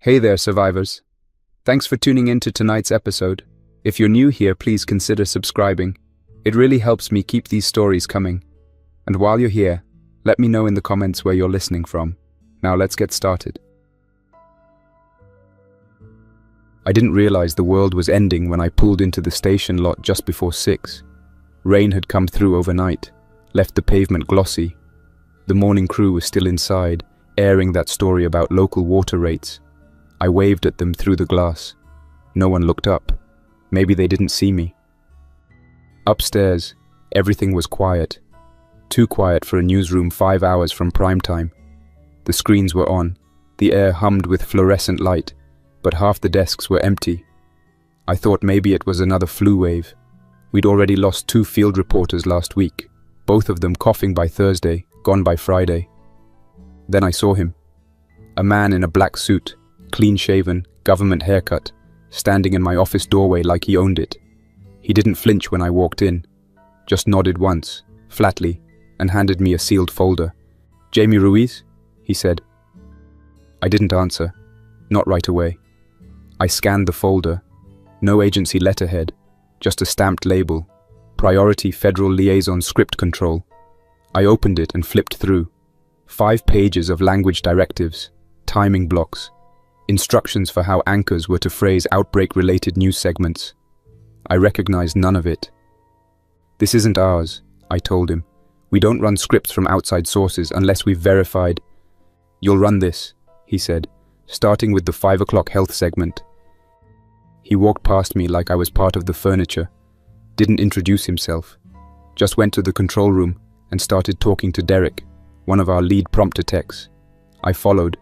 Hey there, survivors. Thanks for tuning in to tonight's episode. If you're new here, please consider subscribing. It really helps me keep these stories coming. And while you're here, let me know in the comments where you're listening from. Now let's get started. I didn't realize the world was ending when I pulled into the station lot just before 6. Rain had come through overnight, left the pavement glossy. The morning crew was still inside, airing that story about local water rates. I waved at them through the glass. No one looked up. Maybe they didn't see me. Upstairs, everything was quiet. Too quiet for a newsroom 5 hours from prime time. The screens were on. The air hummed with fluorescent light, but half the desks were empty. I thought maybe it was another flu wave. We'd already lost 2 field reporters last week, both of them coughing by Thursday, gone by Friday. Then I saw him. A man in a black suit, clean-shaven, government haircut, standing in my office doorway like he owned it. He didn't flinch when I walked in, just nodded once, flatly, and handed me a sealed folder. "Jamie Ruiz?" he said. I didn't answer, not right away. I scanned the folder. No agency letterhead, just a stamped label. Priority Federal Liaison Script Control. I opened it and flipped through. 5 pages of language directives, timing blocks, instructions for how anchors were to phrase outbreak-related news segments. I recognized none of it. "This isn't ours," I told him. "We don't run scripts from outside sources unless we've verified." "You'll run this," he said, starting with the 5 o'clock health segment. He walked past me like I was part of the furniture, didn't introduce himself, just went to the control room and started talking to Derek, one of our lead prompter techs. I followed,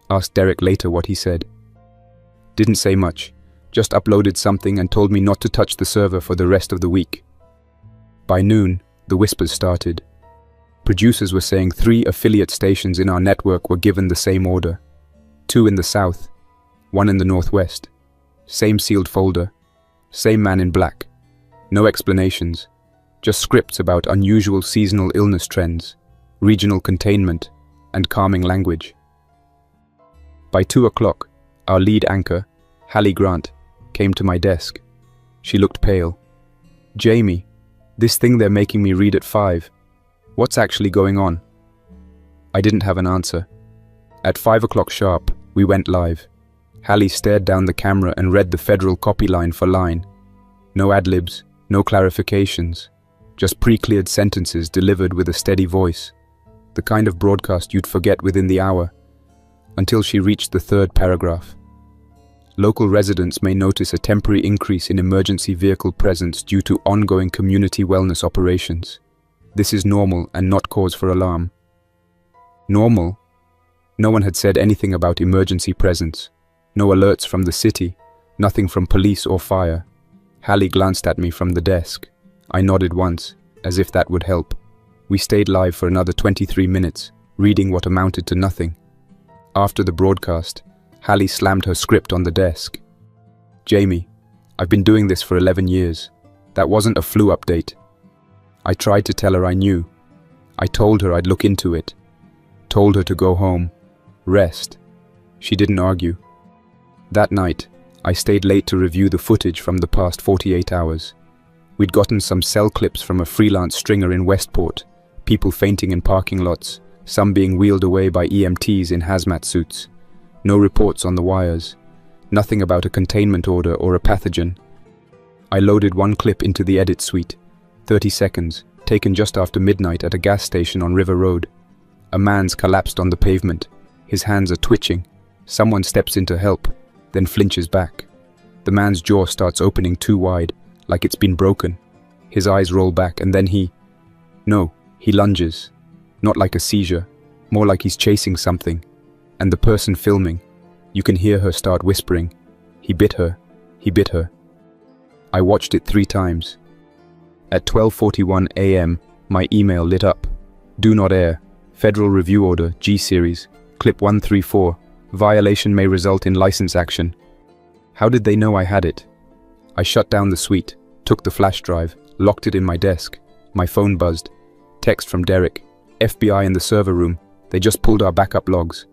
asked Derek later what he said. Didn't say much, just uploaded something and told me not to touch the server for the rest of the week. By noon, the whispers started. Producers were saying 3 affiliate stations in our network were given the same order. 2 in the south, 1 in the northwest. Same sealed folder, same man in black. No explanations, just scripts about unusual seasonal illness trends, regional containment, and calming language. By 2 o'clock, our lead anchor, Hallie Grant, came to my desk. She looked pale. "Jamie, this thing they're making me read at 5. What's actually going on?" I didn't have an answer. At 5 o'clock sharp, we went live. Hallie stared down the camera and read the federal copy line for line. No ad-libs, no clarifications, just pre-cleared sentences delivered with a steady voice. The kind of broadcast you'd forget within the hour, until she reached the 3rd paragraph. Local residents may notice a temporary increase in emergency vehicle presence due to ongoing community wellness operations. This is normal and not cause for alarm. Normal? No one had said anything about emergency presence. No alerts from the city, nothing from police or fire. Hallie glanced at me from the desk. I nodded once, as if that would help. We stayed live for another 23 minutes, reading what amounted to nothing. After the broadcast, Hallie slammed her script on the desk. "Jamie, I've been doing this for 11 years. That wasn't a flu update." I tried to tell her I knew. I told her I'd look into it. Told her to go home, rest. She didn't argue. That night, I stayed late to review the footage from the past 48 hours. We'd gotten some cell clips from a freelance stringer in Westport, people fainting in parking lots, some being wheeled away by EMTs in hazmat suits. No reports on the wires. Nothing about a containment order or a pathogen. I loaded one clip into the edit suite. 30 seconds, taken just after midnight at a gas station on River Road. A man's collapsed on the pavement. His hands are twitching. Someone steps in to help, then flinches back. The man's jaw starts opening too wide, like it's been broken. His eyes roll back and then he lunges. Not like a seizure, more like he's chasing something. And the person filming, you can hear her start whispering, "He bit her, he bit her." I watched it 3 times. At 12:41 a.m., my email lit up. "Do not air. Federal Review Order, G-Series, Clip 134. Violation may result in license action." How did they know I had it? I shut down the suite, took the flash drive, locked it in my desk. My phone buzzed. Text from Derek. "FBI in the server room. They just pulled our backup logs."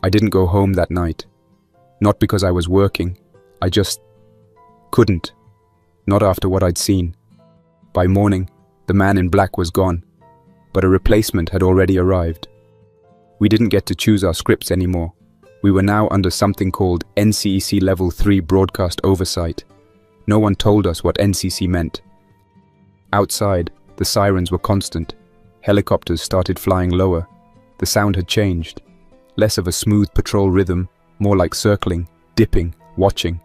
I didn't go home that night. Not because I was working. I just couldn't. Not after what I'd seen. By morning, the man in black was gone, but a replacement had already arrived. We didn't get to choose our scripts anymore. We were now under something called NCEC Level 3 Broadcast Oversight. No one told us what NCC meant. Outside, the sirens were constant. Helicopters started flying lower. The sound had changed. Less of a smooth patrol rhythm, more like circling, dipping, watching.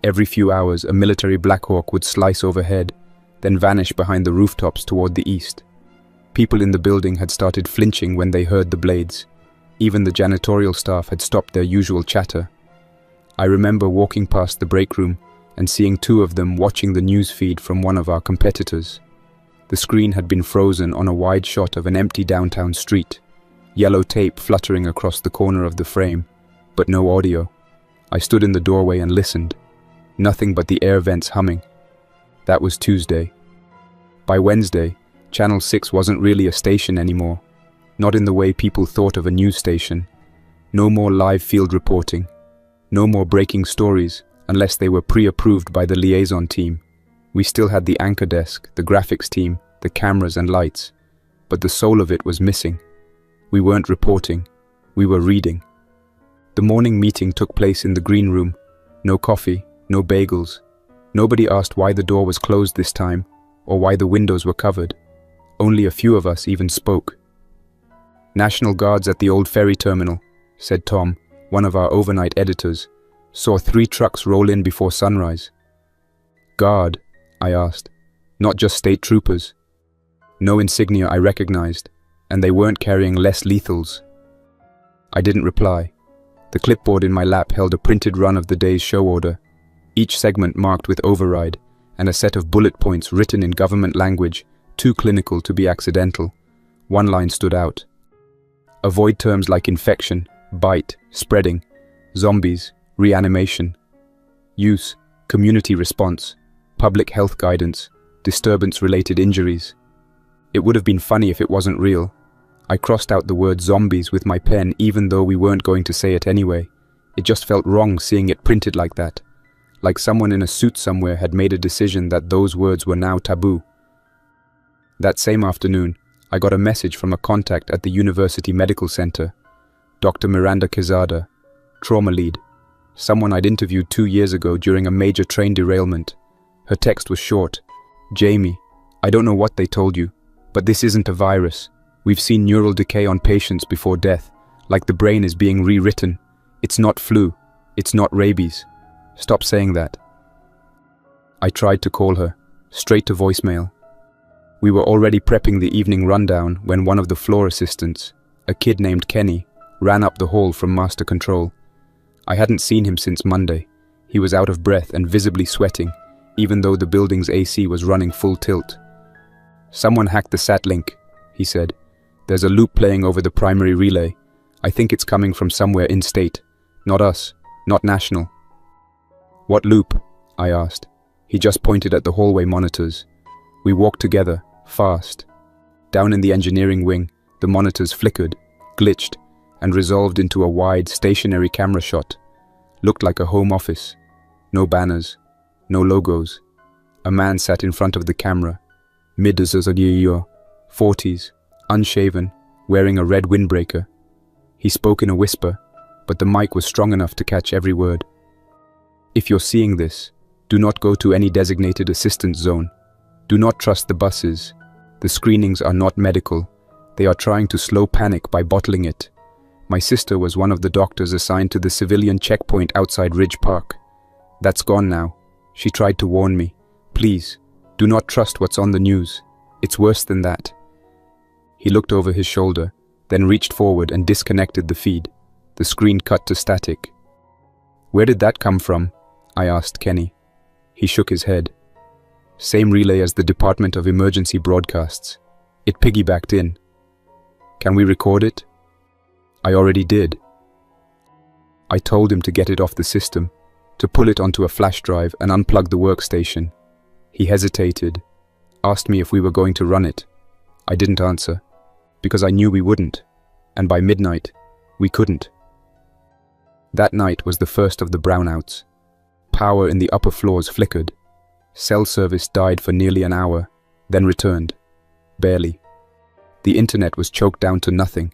Every few hours, a military Black Hawk would slice overhead, then vanish behind the rooftops toward the east. People in the building had started flinching when they heard the blades. Even the janitorial staff had stopped their usual chatter. I remember walking past the break room and seeing two of them watching the news feed from one of our competitors. The screen had been frozen on a wide shot of an empty downtown street, yellow tape fluttering across the corner of the frame, but no audio. I stood in the doorway and listened. Nothing but the air vents humming. That was Tuesday. By Wednesday, Channel 6 wasn't really a station anymore. Not in the way people thought of a news station. No more live field reporting. No more breaking stories, unless they were pre-approved by the liaison team. We still had the anchor desk, the graphics team, the cameras and lights, but the soul of it was missing. We weren't reporting. We were reading. The morning meeting took place in the green room. No coffee, no bagels. Nobody asked why the door was closed this time, or why the windows were covered. Only a few of us even spoke. "National Guards at the old ferry terminal," said Tom, one of our overnight editors. "Saw 3 trucks roll in before sunrise." "Guard?" I asked. "Not just state troopers?" No insignia I recognized, and they weren't carrying less lethals. I didn't reply. The clipboard in my lap held a printed run of the day's show order, each segment marked with override, and a set of bullet points written in government language, too clinical to be accidental. One line stood out. Avoid terms like infection, bite, spreading, zombies, reanimation. Use, community response, public health guidance, disturbance-related injuries. It would have been funny if it wasn't real. I crossed out the word zombies with my pen even though we weren't going to say it anyway. It just felt wrong seeing it printed like that. Like someone in a suit somewhere had made a decision that those words were now taboo. That same afternoon, I got a message from a contact at the University Medical Center, Dr. Miranda Quezada, trauma lead, someone I'd interviewed 2 years ago during a major train derailment. Her text was short. "Jamie, I don't know what they told you, but this isn't a virus. We've seen neural decay on patients before death, like the brain is being rewritten. It's not flu. It's not rabies. Stop saying that." I tried to call her, straight to voicemail. We were already prepping the evening rundown when one of the floor assistants, a kid named Kenny, ran up the hall from master control. I hadn't seen him since Monday. He was out of breath and visibly sweating, even though the building's AC was running full tilt. "Someone hacked the sat link," he said. "There's a loop playing over the primary relay. I think it's coming from somewhere in-state. Not us, not national." "What loop?" I asked. He just pointed at the hallway monitors. We walked together, fast. Down in the engineering wing, the monitors flickered, glitched, and resolved into a wide, stationary camera shot. Looked like a home office. No banners, no logos. A man sat in front of the camera, mid-40s, unshaven, wearing a red windbreaker. He spoke in a whisper, but the mic was strong enough to catch every word. "If you're seeing this, do not go to any designated assistance zone. Do not trust the buses. The screenings are not medical. They are trying to slow panic by bottling it. My sister was one of the doctors assigned to the civilian checkpoint outside Ridge Park. That's gone now. She tried to warn me. Please, do not trust what's on the news. It's worse than that." He looked over his shoulder, then reached forward and disconnected the feed. The screen cut to static. "Where did that come from?" I asked Kenny. He shook his head. "Same relay as the Department of Emergency Broadcasts. It piggybacked in." "Can we record it?" "I already did." I told him to get it off the system, to pull it onto a flash drive and unplug the workstation. He hesitated, asked me if we were going to run it. I didn't answer, because I knew we wouldn't, and by midnight, we couldn't. That night was the first of the brownouts. Power in the upper floors flickered. Cell service died for nearly an hour, then returned. Barely. The internet was choked down to nothing.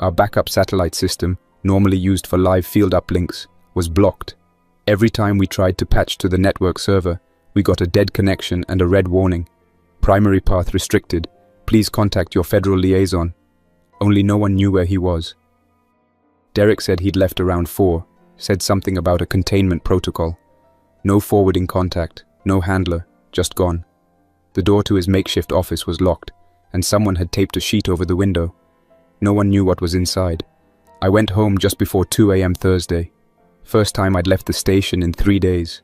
Our backup satellite system, normally used for live field uplinks, was blocked. Every time we tried to patch to the network server, we got a dead connection and a red warning. Primary path restricted. Please contact your federal liaison. Only no one knew where he was. Derek said he'd left around 4, said something about a containment protocol. No forwarding contact, no handler, just gone. The door to his makeshift office was locked, and someone had taped a sheet over the window. No one knew what was inside. I went home just before 2 a.m. Thursday. First time I'd left the station in 3 days.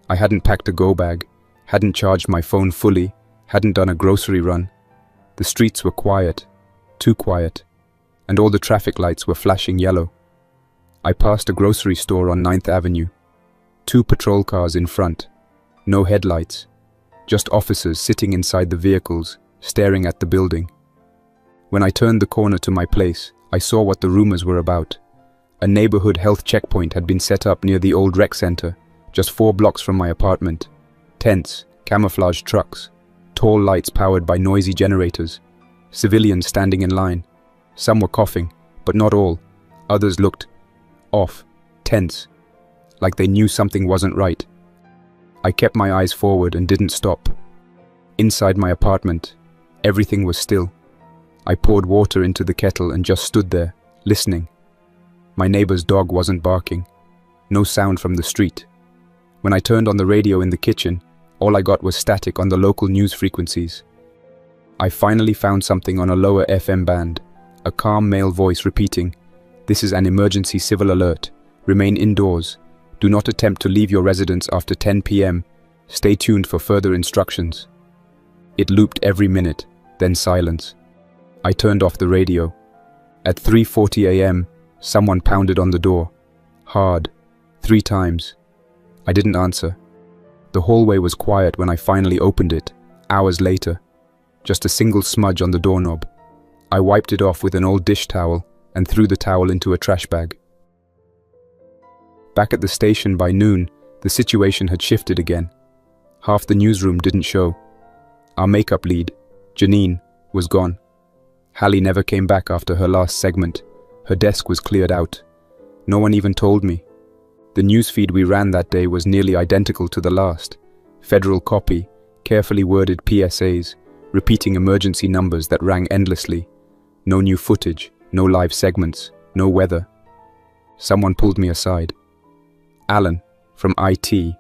I hadn't packed a go bag, hadn't charged my phone fully, hadn't done a grocery run. The streets were quiet, too quiet, and all the traffic lights were flashing yellow. I passed a grocery store on 9th Avenue. 2 patrol cars in front. No headlights. Just officers sitting inside the vehicles, staring at the building. When I turned the corner to my place, I saw what the rumors were about. A neighborhood health checkpoint had been set up near the old rec center, just 4 blocks from my apartment. Tents, camouflage trucks, tall lights powered by noisy generators, civilians standing in line. Some were coughing, but not all. Others looked off, tense, like they knew something wasn't right. I kept my eyes forward and didn't stop. Inside my apartment, everything was still. I poured water into the kettle and just stood there, listening. My neighbor's dog wasn't barking. No sound from the street. When I turned on the radio in the kitchen, all I got was static on the local news frequencies. I finally found something on a lower FM band, a calm male voice repeating, "This is an emergency civil alert. Remain indoors. Do not attempt to leave your residence after 10 p.m. Stay tuned for further instructions." It looped every minute, then silence. I turned off the radio. At 3:40 a.m., someone pounded on the door. Hard. 3 times. I didn't answer. The hallway was quiet when I finally opened it, hours later. Just a single smudge on the doorknob. I wiped it off with an old dish towel and threw the towel into a trash bag. Back at the station by noon, the situation had shifted again. Half the newsroom didn't show. Our makeup lead, Janine, was gone. Hallie never came back after her last segment. Her desk was cleared out. No one even told me. The newsfeed we ran that day was nearly identical to the last. Federal copy, carefully worded PSAs, repeating emergency numbers that rang endlessly. No new footage, no live segments, no weather. Someone pulled me aside. Alan, from IT,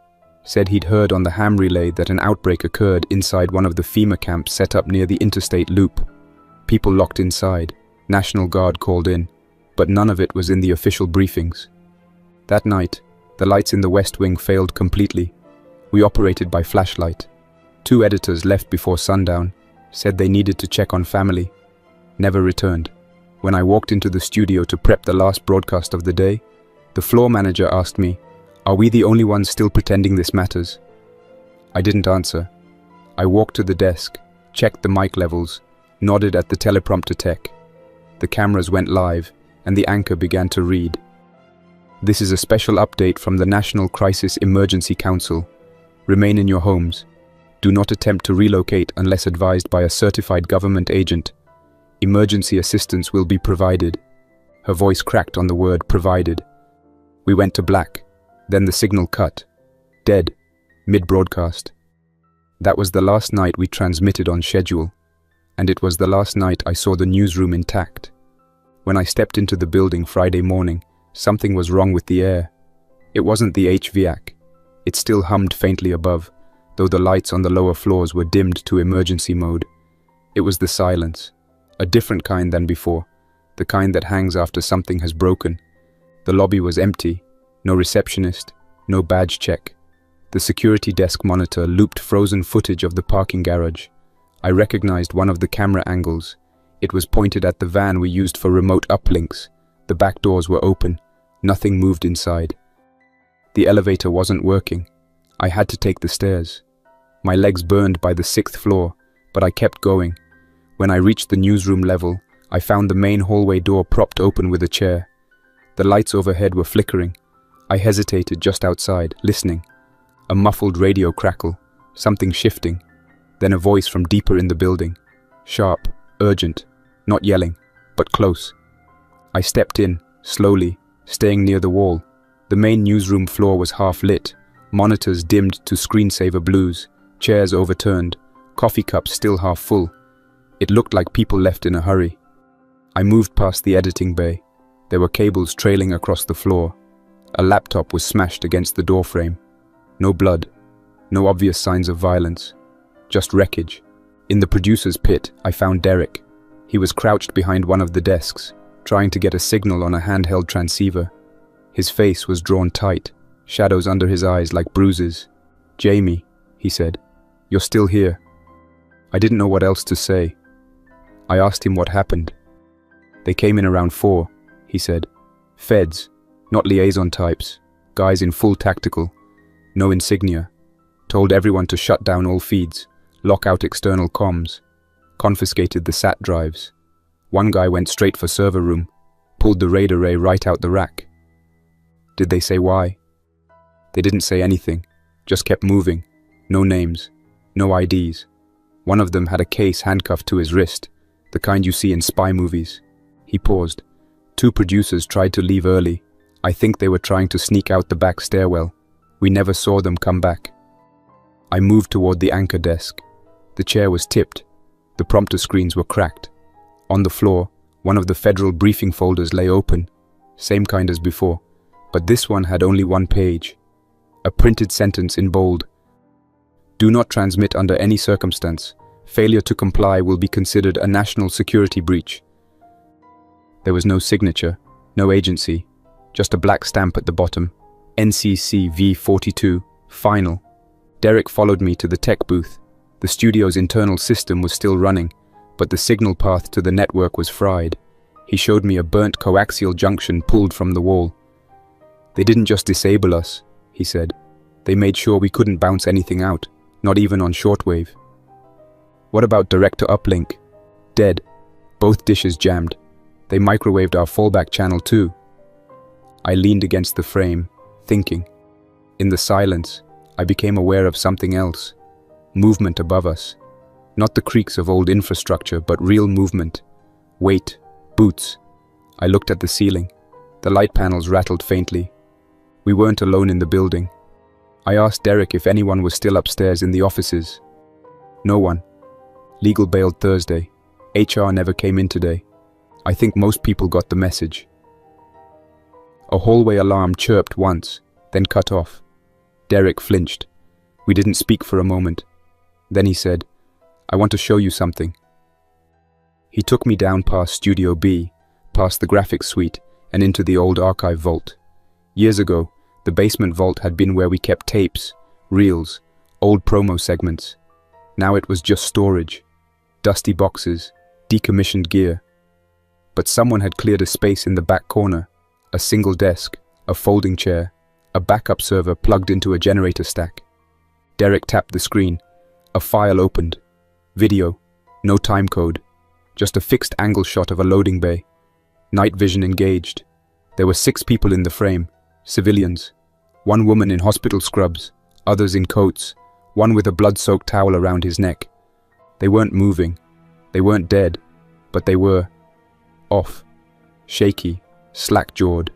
said he'd heard on the ham relay that an outbreak occurred inside one of the FEMA camps set up near the interstate loop. People locked inside, National Guard called in, but none of it was in the official briefings. That night, the lights in the West Wing failed completely. We operated by flashlight. 2 editors left before sundown, said they needed to check on family. Never returned. When I walked into the studio to prep the last broadcast of the day, the floor manager asked me, "Are we the only ones still pretending this matters?" I didn't answer. I walked to the desk, checked the mic levels, nodded at the teleprompter tech. The cameras went live, and the anchor began to read. "This is a special update from the National Crisis Emergency Council. Remain in your homes. Do not attempt to relocate unless advised by a certified government agent. Emergency assistance will be provided." Her voice cracked on the word provided. We went to black. Then the signal cut. Dead. Mid-broadcast. That was the last night we transmitted on schedule. And it was the last night I saw the newsroom intact. When I stepped into the building Friday morning, something was wrong with the air. It wasn't the HVAC. It still hummed faintly above, though the lights on the lower floors were dimmed to emergency mode. It was the silence. A different kind than before. The kind that hangs after something has broken. The lobby was empty. No receptionist. No badge check. The security desk monitor looped frozen footage of the parking garage. I recognized one of the camera angles. It was pointed at the van we used for remote uplinks. The back doors were open. Nothing moved inside. The elevator wasn't working. I had to take the stairs. My legs burned by the 6th floor, but I kept going. When I reached the newsroom level, I found the main hallway door propped open with a chair. The lights overhead were flickering, I hesitated just outside, listening. A muffled radio crackle, something shifting, then a voice from deeper in the building. Sharp, urgent, not yelling, but close. I stepped in, slowly, staying near the wall. The main newsroom floor was half lit, monitors dimmed to screensaver blues, chairs overturned, coffee cups still half full. It looked like people left in a hurry. I moved past the editing bay. There were cables trailing across the floor. A laptop was smashed against the doorframe. No blood, no obvious signs of violence, just wreckage. In the producer's pit, I found Derek. He was crouched behind one of the desks, trying to get a signal on a handheld transceiver. His face was drawn tight, shadows under his eyes like bruises. "Jamie," he said, "you're still here." I didn't know what else to say. I asked him what happened. "They came in around 4, he said. "Feds, not liaison types, guys in full tactical, no insignia. Told everyone to shut down all feeds, lock out external comms, confiscated the SAT drives. One guy went straight for server room, pulled the RAID array right out the rack." "Did they say why?" "They didn't say anything, just kept moving. No names, no IDs. One of them had a case handcuffed to his wrist, the kind you see in spy movies." He paused. "2 producers tried to leave early. I think they were trying to sneak out the back stairwell. We never saw them come back." I moved toward the anchor desk. The chair was tipped. The prompter screens were cracked. On the floor, one of the federal briefing folders lay open, same kind as before, but this one had only 1 page. A printed sentence in bold. "Do not transmit under any circumstance. Failure to comply will be considered a national security breach." There was no signature, no agency, just a black stamp at the bottom. NCC V42, final. Derek followed me to the tech booth. The studio's internal system was still running, but the signal path to the network was fried. He showed me a burnt coaxial junction pulled from the wall. "They didn't just disable us," he said. "They made sure we couldn't bounce anything out, not even on shortwave." "What about direct-to-uplink?" "Dead. Both dishes jammed. They microwaved our fallback channel too." I leaned against the frame, thinking. In the silence, I became aware of something else. Movement above us. Not the creaks of old infrastructure, but real movement. Weight, boots. I looked at the ceiling. The light panels rattled faintly. We weren't alone in the building. I asked Derek if anyone was still upstairs in the offices. No one. Legal bailed Thursday. HR never came in today. I think most people got the message. A hallway alarm chirped once, then cut off. Derek flinched. We didn't speak for a moment. Then he said, "I want to show you something." He took me down past Studio B, past the graphics suite, and into the old archive vault. Years ago, the basement vault had been where we kept tapes, reels, old promo segments. Now it was just storage. Dusty boxes, decommissioned gear. But someone had cleared a space in the back corner. A single desk, a folding chair, a backup server plugged into a generator stack. Derek tapped the screen. A file opened. Video. No timecode. Just a fixed angle shot of a loading bay. Night vision engaged. There were 6 people in the frame. Civilians. 1 woman in hospital scrubs. Others in coats. One with a blood-soaked towel around his neck. They weren't moving. They weren't dead. But they were off. Shaky. Slack-jawed.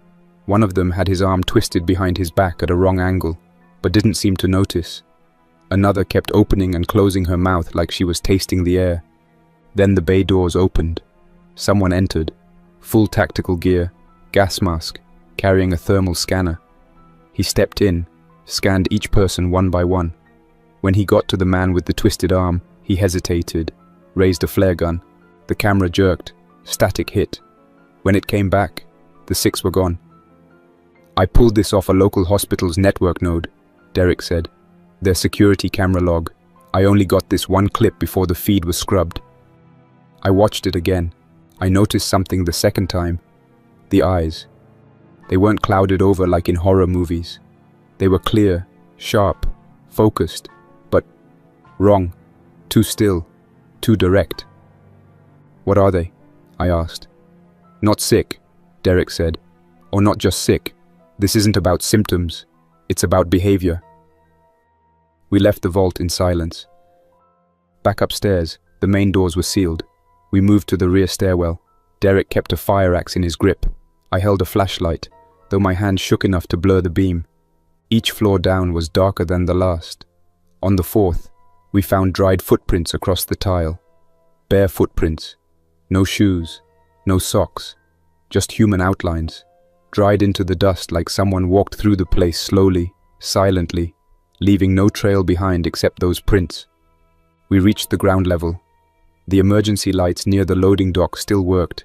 One of them had his arm twisted behind his back at a wrong angle, but didn't seem to notice. Another kept opening and closing her mouth like she was tasting the air. Then the bay doors opened. Someone entered. Full tactical gear, gas mask, carrying a thermal scanner. He stepped in, scanned each person one by one. When he got to the man with the twisted arm, he hesitated, raised a flare gun. The camera jerked, static hit. When it came back, the 6 were gone. "I pulled this off a local hospital's network node," Derek said. "Their security camera log. I only got this one clip before the feed was scrubbed." I watched it again. I noticed something the second time. The eyes. They weren't clouded over like in horror movies. They were clear, sharp, focused, but wrong, too still, too direct. "What are they?" I asked. "Not sick," Derek said. "Or not just sick. This isn't about symptoms, it's about behavior. We left the vault in silence. Back upstairs, the main doors were sealed. We moved to the rear stairwell. Derek kept a fire axe in his grip. I held a flashlight, though my hand shook enough to blur the beam. Each floor down was darker than the last. On the fourth, we found dried footprints across the tile. Bare footprints. No shoes, no socks, just human outlines, dried into the dust like someone walked through the place slowly, silently, leaving no trail behind except those prints. We reached the ground level. The emergency lights near the loading dock still worked.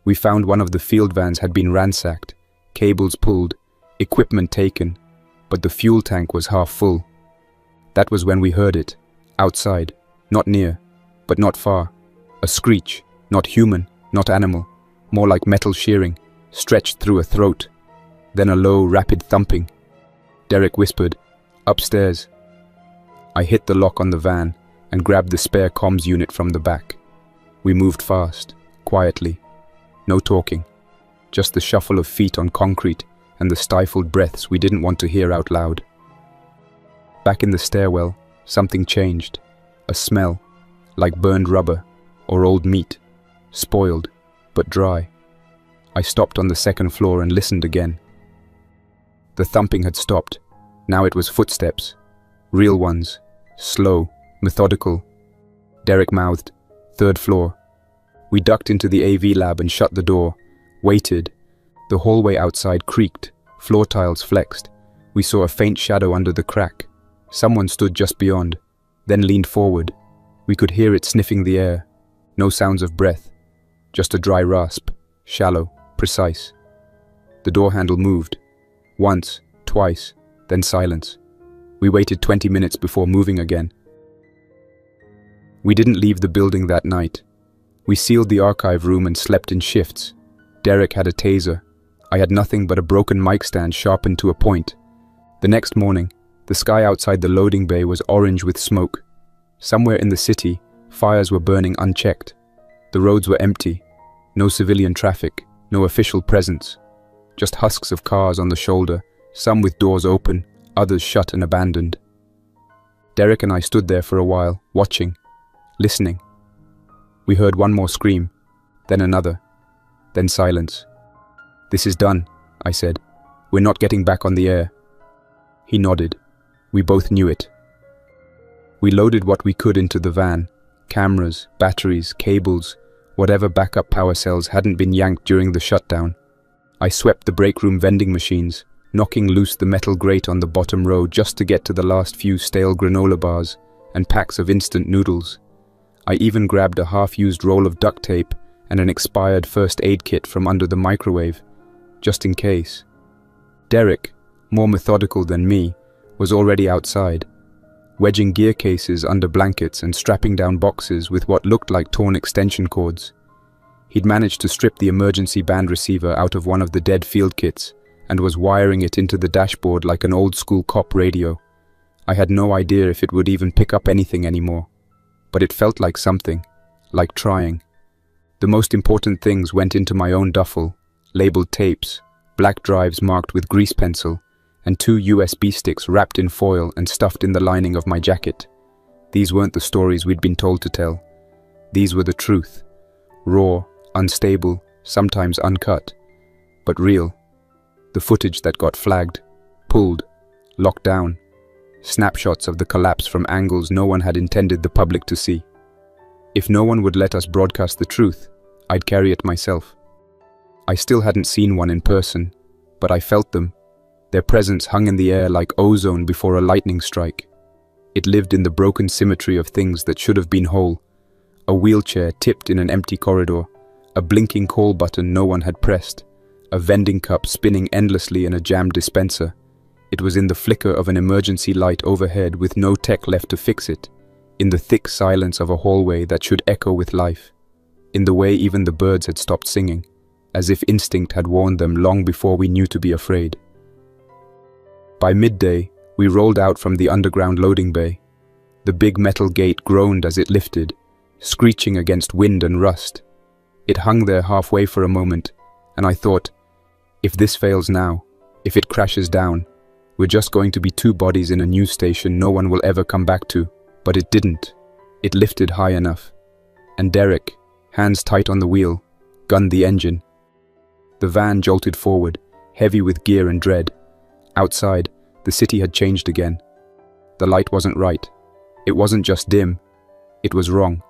We found one of the field vans had been ransacked, cables pulled, equipment taken, but the fuel tank was half full. That was when we heard it, outside, not near, but not far. A screech, not human, not animal, more like metal shearing, stretched through a throat. Then a low, rapid thumping. Derek whispered, "Upstairs." I hit the lock on the van and grabbed the spare comms unit from the back. We moved fast, quietly. No talking. Just the shuffle of feet on concrete and the stifled breaths we didn't want to hear out loud. Back in the stairwell, something changed. A smell, like burned rubber or old meat, spoiled, but dry. I stopped on the second floor and listened again. The thumping had stopped. Now it was footsteps. Real ones. Slow, methodical. Derek mouthed, "Third floor." We ducked into the AV lab and shut the door. Waited. The hallway outside creaked. Floor tiles flexed. We saw a faint shadow under the crack. Someone stood just beyond, then leaned forward. We could hear it sniffing the air. No sounds of breath. Just a dry rasp. Shallow, precise. The door handle moved. Once, twice, then silence. We waited 20 minutes before moving again. We didn't leave the building that night. We sealed the archive room and slept in shifts. Derek had a taser. I had nothing but a broken mic stand sharpened to a point. The next morning, the sky outside the loading bay was orange with smoke. Somewhere in the city, fires were burning unchecked. The roads were empty. No civilian traffic, no official presence. Just husks of cars on the shoulder, some with doors open, others shut and abandoned. Derek and I stood there for a while, watching, listening. We heard one more scream, then another, then silence. "This is done," I said. "We're not getting back on the air." He nodded. We both knew it. We loaded what we could into the van. Cameras, batteries, cables, whatever backup power cells hadn't been yanked during the shutdown. I swept the break room vending machines, knocking loose the metal grate on the bottom row just to get to the last few stale granola bars and packs of instant noodles. I even grabbed a half-used roll of duct tape and an expired first aid kit from under the microwave, just in case. Derek, more methodical than me, was already outside, wedging gear cases under blankets and strapping down boxes with what looked like torn extension cords. He'd managed to strip the emergency band receiver out of one of the dead field kits and was wiring it into the dashboard like an old-school cop radio. I had no idea if it would even pick up anything anymore, but it felt like something, like trying. The most important things went into my own duffel, labeled tapes, black drives marked with grease pencil, and 2 USB sticks wrapped in foil and stuffed in the lining of my jacket. These weren't the stories we'd been told to tell. These were the truth. Raw, unstable, sometimes uncut, but real. The footage that got flagged, pulled, locked down. Snapshots of the collapse from angles no one had intended the public to see. If no one would let us broadcast the truth, I'd carry it myself. I still hadn't seen one in person, but I felt them. Their presence hung in the air like ozone before a lightning strike. It lived in the broken symmetry of things that should have been whole. A wheelchair tipped in an empty corridor, a blinking call button no one had pressed, a vending cup spinning endlessly in a jammed dispenser. It was in the flicker of an emergency light overhead with no tech left to fix it, in the thick silence of a hallway that should echo with life, in the way even the birds had stopped singing, as if instinct had warned them long before we knew to be afraid. By midday, we rolled out from the underground loading bay. The big metal gate groaned as it lifted, screeching against wind and rust. It hung there halfway for a moment, and I thought, if this fails now, If it crashes down, we're just going to be two bodies in a news station no one will ever come back to. But it didn't. It lifted high enough. And Derek, hands tight on the wheel, gunned the engine. The van jolted forward, heavy with gear and dread. Outside, the city had changed again. The light wasn't right. It wasn't just dim. It was wrong.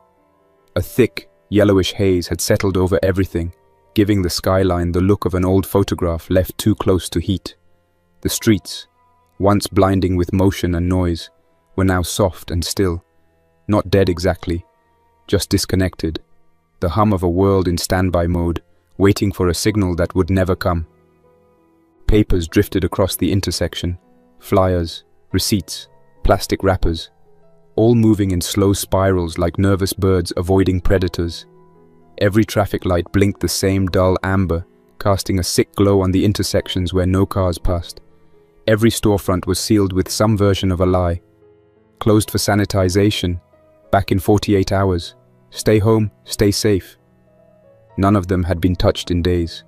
A thick, yellowish haze had settled over everything, giving the skyline the look of an old photograph left too close to heat. The streets, once blinding with motion and noise, were now soft and still. Not dead exactly, just disconnected. The hum of a world in standby mode, waiting for a signal that would never come. Papers drifted across the intersection, flyers, receipts, plastic wrappers, all moving in slow spirals like nervous birds avoiding predators. Every traffic light blinked the same dull amber, casting a sick glow on the intersections where no cars passed. Every storefront was sealed with some version of a lie. Closed for sanitization, back in 48 hours, stay home, stay safe. None of them had been touched in days.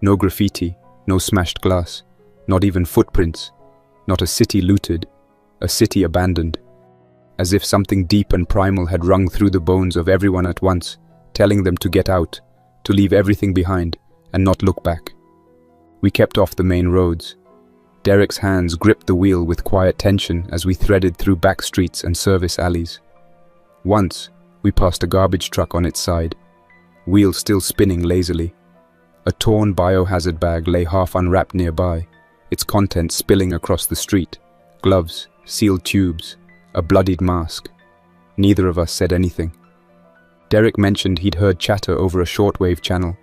No graffiti, no smashed glass, not even footprints, not a city looted, a city abandoned. As if something deep and primal had rung through the bones of everyone at once, telling them to get out, to leave everything behind, and not look back. We kept off the main roads. Derek's hands gripped the wheel with quiet tension as we threaded through back streets and service alleys. Once, we passed a garbage truck on its side, wheels still spinning lazily. A torn biohazard bag lay half unwrapped nearby, its contents spilling across the street. Gloves, sealed tubes, a bloodied mask. Neither of us said anything. Derek mentioned he'd heard chatter over a shortwave channel.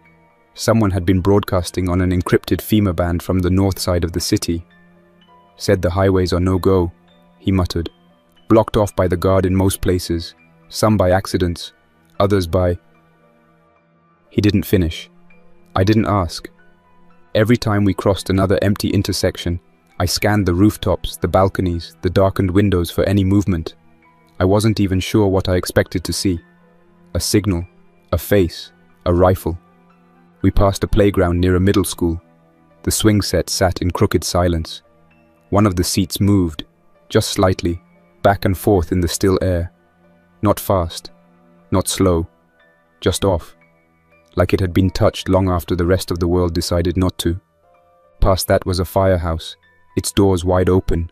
Someone had been broadcasting on an encrypted FEMA band from the north side of the city. Said the highways are no-go, he muttered. Blocked off by the guard in most places, some by accidents, others by... He didn't finish. I didn't ask. Every time we crossed another empty intersection, I scanned the rooftops, the balconies, the darkened windows for any movement. I wasn't even sure what I expected to see. A signal, a face, a rifle. We passed a playground near a middle school. The swing set sat in crooked silence. One of the seats moved, just slightly, back and forth in the still air. Not fast, not slow, just off, like it had been touched long after the rest of the world decided not to. Past that was a firehouse, its doors wide open,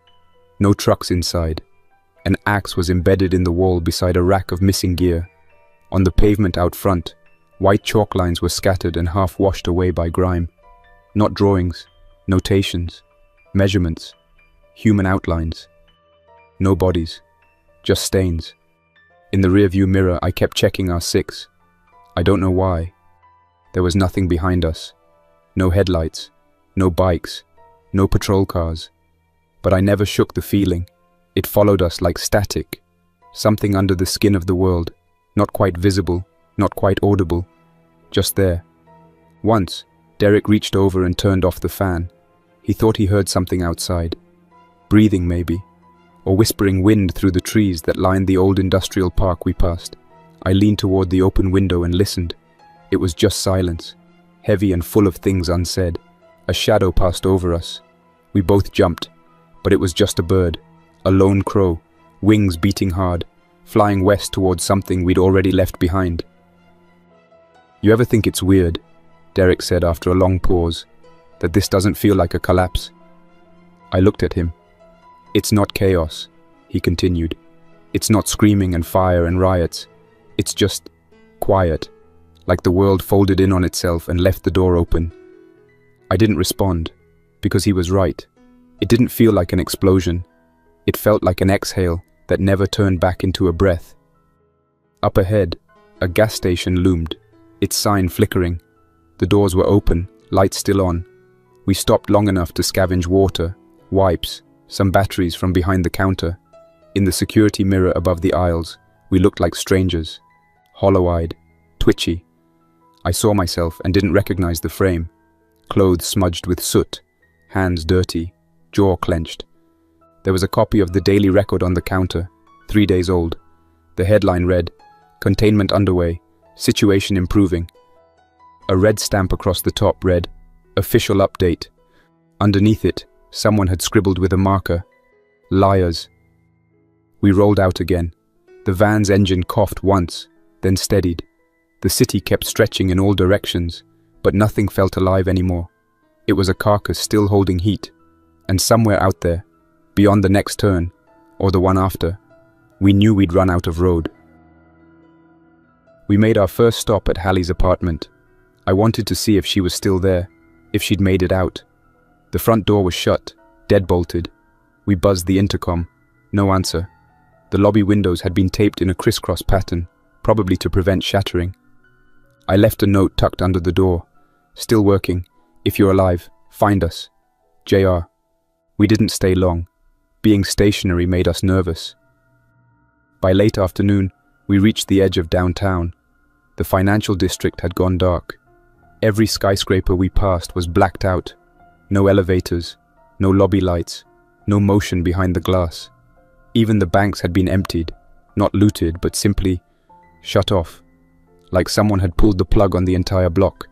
no trucks inside. An axe was embedded in the wall beside a rack of missing gear. On the pavement out front, white chalk lines were scattered and half washed away by grime. Not drawings, notations, measurements, human outlines. No bodies, just stains. In the rearview mirror, I kept checking our six. I don't know why. There was nothing behind us. No headlights, no bikes, no patrol cars. But I never shook the feeling. It followed us like static. Something under the skin of the world. Not quite visible, not quite audible. Just there. Once, Derek reached over and turned off the fan. He thought he heard something outside. Breathing maybe. Or whispering wind through the trees that lined the old industrial park we passed. I leaned toward the open window and listened. It was just silence, heavy and full of things unsaid. A shadow passed over us. We both jumped, but it was just a bird, a lone crow, wings beating hard, flying west towards something we'd already left behind. You ever think it's weird, Derek said after a long pause, that this doesn't feel like a collapse? I looked at him. It's not chaos, he continued. It's not screaming and fire and riots. It's just quiet, like the world folded in on itself and left the door open. I didn't respond, because he was right. It didn't feel like an explosion. It felt like an exhale that never turned back into a breath. Up ahead, a gas station loomed, its sign flickering. The doors were open, lights still on. We stopped long enough to scavenge water, wipes, some batteries from behind the counter. In the security mirror above the aisles, we looked like strangers, hollow-eyed, twitchy. I saw myself and didn't recognize the frame. Clothes smudged with soot, hands dirty, jaw clenched. There was a copy of the Daily Record on the counter, 3 days old. The headline read, "Containment underway, situation improving." A red stamp across the top read, "Official update." Underneath it, someone had scribbled with a marker, "Liars." We rolled out again. The van's engine coughed once, then steadied. The city kept stretching in all directions, but nothing felt alive anymore. It was a carcass still holding heat, and somewhere out there, beyond the next turn, or the one after, we knew we'd run out of road. We made our first stop at Hallie's apartment. I wanted to see if she was still there, if she'd made it out. The front door was shut, deadbolted. We buzzed the intercom. No answer. The lobby windows had been taped in a crisscross pattern, probably to prevent shattering. I left a note tucked under the door. "Still working. If you're alive, find us. JR." We didn't stay long. Being stationary made us nervous. By late afternoon, we reached the edge of downtown. The financial district had gone dark. Every skyscraper we passed was blacked out. No elevators, no lobby lights, no motion behind the glass. Even the banks had been emptied, not looted, but simply shut off, like someone had pulled the plug on the entire block.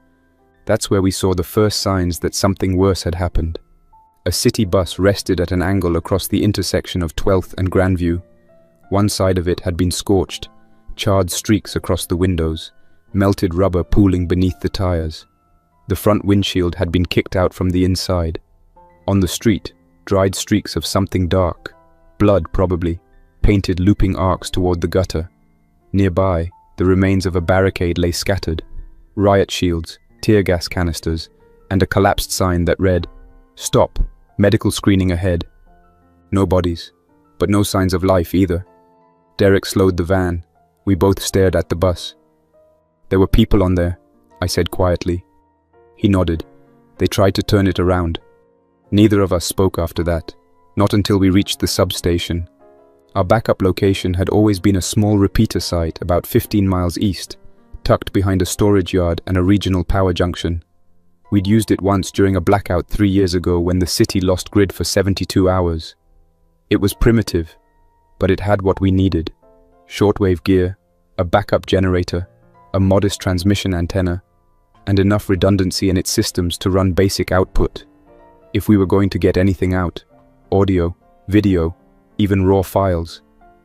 That's where we saw the first signs that something worse had happened. A city bus rested at an angle across the intersection of 12th and Grandview. One side of it had been scorched, charred streaks across the windows, melted rubber pooling beneath the tires. The front windshield had been kicked out from the inside. On the street, dried streaks of something dark, blood probably, painted looping arcs toward the gutter. Nearby, the remains of a barricade lay scattered, riot shields, tear gas canisters, and a collapsed sign that read, "Stop, medical screening ahead." No bodies, but no signs of life either. Derek slowed the van. We both stared at the bus. "There were people on there," I said quietly. He nodded. They tried to turn it around. Neither of us spoke after that, not until we reached the substation. Our backup location had always been a small repeater site about 15 miles east, tucked behind a storage yard and a regional power junction. We'd used it once during a blackout 3 years ago when the city lost grid for 72 hours. It was primitive, but it had what we needed: shortwave gear, a backup generator, a modest transmission antenna, and enough redundancy in its systems to run basic output. If we were going to get anything out, audio, video, even raw files,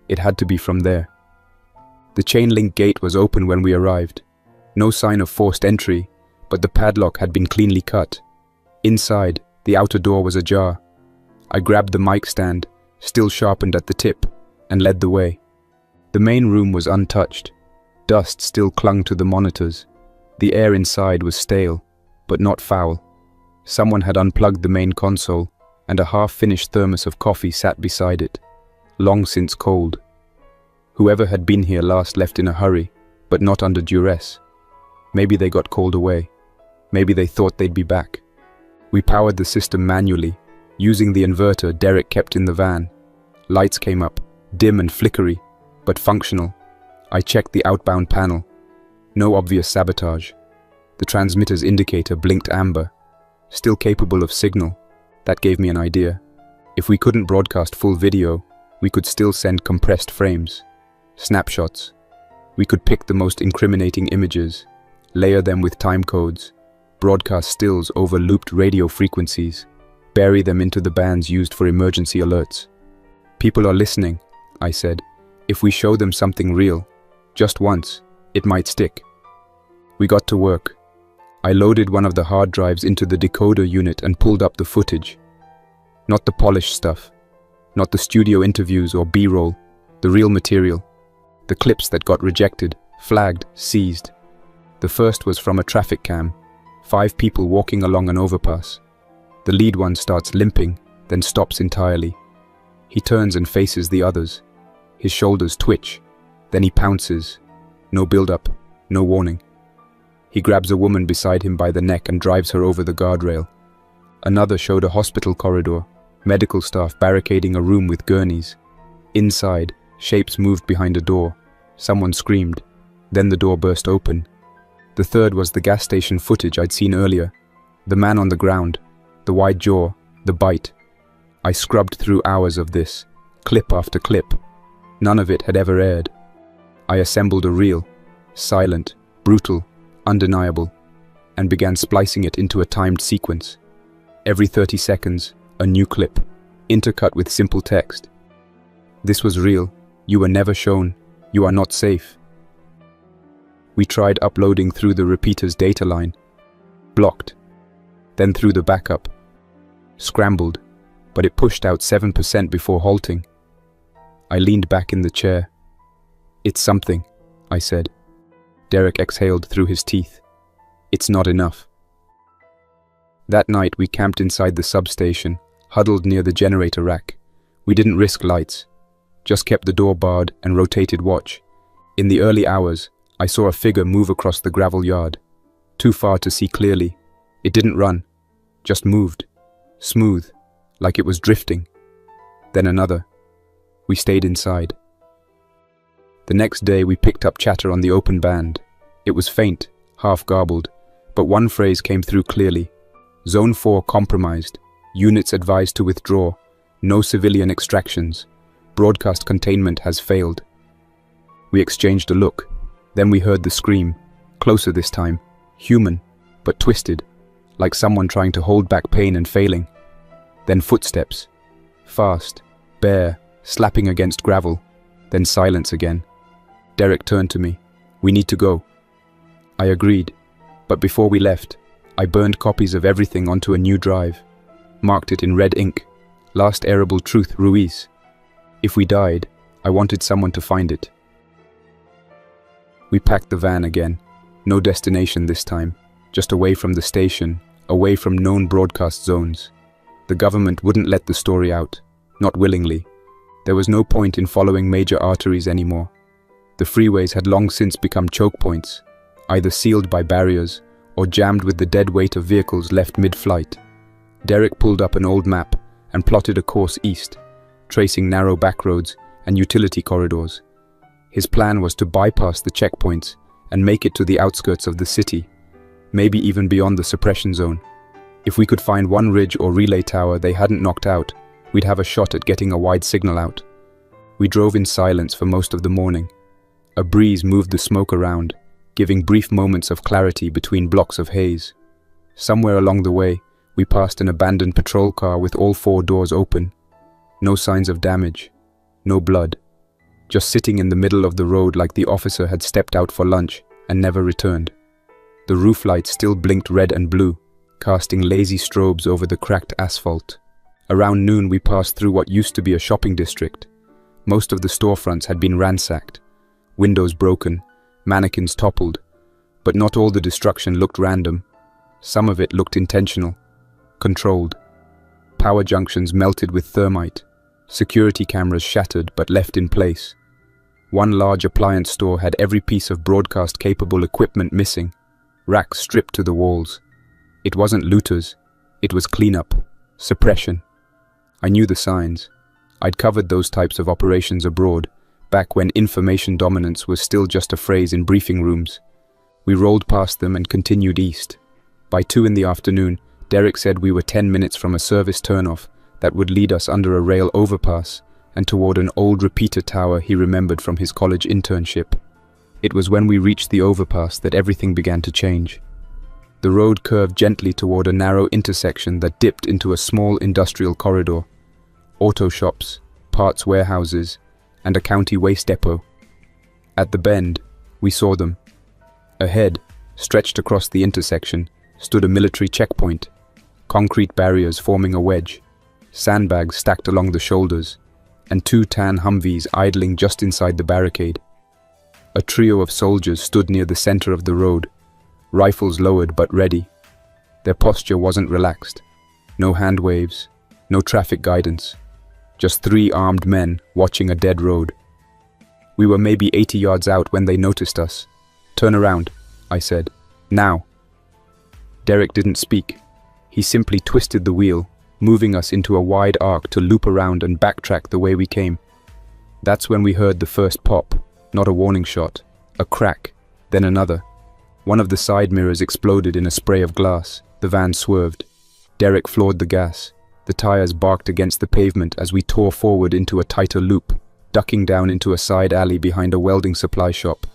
it had to be from there. The chain-link gate was open when we arrived. No sign of forced entry, but the padlock had been cleanly cut. Inside, the outer door was ajar. I grabbed the mic stand, still sharpened at the tip, and led the way. The main room was untouched. Dust still clung to the monitors. The air inside was stale, but not foul. Someone had unplugged the main console, and a half-finished thermos of coffee sat beside it, long since cold. Whoever had been here last left in a hurry, but not under duress. Maybe they got called away. Maybe they thought they'd be back. We powered the system manually, using the inverter Derek kept in the van. Lights came up, dim and flickery, but functional. I checked the outbound panel. No obvious sabotage. The transmitter's indicator blinked amber. Still capable of signal. That gave me an idea. If we couldn't broadcast full video, we could still send compressed frames, snapshots. We could pick the most incriminating images, layer them with time codes, broadcast stills over looped radio frequencies, bury them into the bands used for emergency alerts. "People are listening," I said. "If we show them something real, just once, it might stick." We got to work. I loaded one of the hard drives into the decoder unit and pulled up the footage. Not the polished stuff, not the studio interviews or B-roll, the real material. The clips that got rejected, flagged, seized. The first was from a traffic cam, 5 people walking along an overpass. The lead one starts limping, then stops entirely. He turns and faces the others. His shoulders twitch, then he pounces. No build-up, no warning. He grabs a woman beside him by the neck and drives her over the guardrail. Another showed a hospital corridor, medical staff barricading a room with gurneys. Inside, shapes moved behind a door. Someone screamed. Then the door burst open. The third was the gas station footage I'd seen earlier. The man on the ground, the wide jaw, the bite. I scrubbed through hours of this, clip after clip. None of it had ever aired. I assembled a reel, silent, brutal, undeniable, and began splicing it into a timed sequence. Every 30 seconds, a new clip, intercut with simple text. This was real. You were never shown. You are not safe. We tried uploading through the repeater's data line. Blocked. Then through the backup. Scrambled, but it pushed out 7% before halting. I leaned back in the chair. It's something, I said. Derek exhaled through his teeth. It's not enough. That night we camped inside the substation, huddled near the generator rack. We didn't risk lights, just kept the door barred and rotated watch. In the early hours, I saw a figure move across the gravel yard. Too far to see clearly. It didn't run, just moved. Smooth, like it was drifting. Then another. We stayed inside. The next day we picked up chatter on the open band. It was faint, half garbled, but one phrase came through clearly. Zone 4 compromised. Units advised to withdraw. No civilian extractions. Broadcast containment has failed. We exchanged a look. Then we heard the scream. Closer this time. Human, but twisted. Like someone trying to hold back pain and failing. Then footsteps. Fast, bare, slapping against gravel. Then silence again. Derek turned to me. We need to go. I agreed, but before we left, I burned copies of everything onto a new drive. Marked it in red ink. Last Arable Truth, Ruiz. If we died, I wanted someone to find it. We packed the van again. No destination this time. Just away from the station, away from known broadcast zones. The government wouldn't let the story out. Not willingly. There was no point in following major arteries anymore. The freeways had long since become choke points, either sealed by barriers or jammed with the dead weight of vehicles left mid-flight. Derek pulled up an old map and plotted a course east, tracing narrow backroads and utility corridors. His plan was to bypass the checkpoints and make it to the outskirts of the city, maybe even beyond the suppression zone. If we could find one ridge or relay tower they hadn't knocked out, we'd have a shot at getting a wide signal out. We drove in silence for most of the morning. A breeze moved the smoke around, giving brief moments of clarity between blocks of haze. Somewhere along the way, we passed an abandoned patrol car with all 4 doors open. No signs of damage, no blood. Just sitting in the middle of the road like the officer had stepped out for lunch and never returned. The roof lights still blinked red and blue, casting lazy strobes over the cracked asphalt. Around noon we passed through what used to be a shopping district. Most of the storefronts had been ransacked. Windows broken, mannequins toppled, but not all the destruction looked random. Some of it looked intentional, controlled. Power junctions melted with thermite, security cameras shattered but left in place. One large appliance store had every piece of broadcast-capable equipment missing, racks stripped to the walls. It wasn't looters, it was cleanup, suppression. I knew the signs. I'd covered those types of operations abroad, back when information dominance was still just a phrase in briefing rooms. We rolled past them and continued east. By 2 in the afternoon, Derek said we were 10 minutes from a service turnoff that would lead us under a rail overpass and toward an old repeater tower he remembered from his college internship. It was when we reached the overpass that everything began to change. The road curved gently toward a narrow intersection that dipped into a small industrial corridor. Auto shops, parts warehouses, and a county waste depot. At the bend, we saw them. Ahead, stretched across the intersection, stood a military checkpoint, concrete barriers forming a wedge, sandbags stacked along the shoulders, and 2 tan Humvees idling just inside the barricade. A trio of soldiers stood near the center of the road, rifles lowered but ready. Their posture wasn't relaxed. No hand waves, no traffic guidance. Just 3 armed men watching a dead road. We were maybe 80 yards out when they noticed us. "Turn around," I said. "Now." Derek didn't speak. He simply twisted the wheel, moving us into a wide arc to loop around and backtrack the way we came. That's when we heard the first pop, not a warning shot, a crack, then another. One of the side mirrors exploded in a spray of glass. The van swerved. Derek floored the gas. The tires barked against the pavement as we tore forward into a tighter loop, ducking down into a side alley behind a welding supply shop.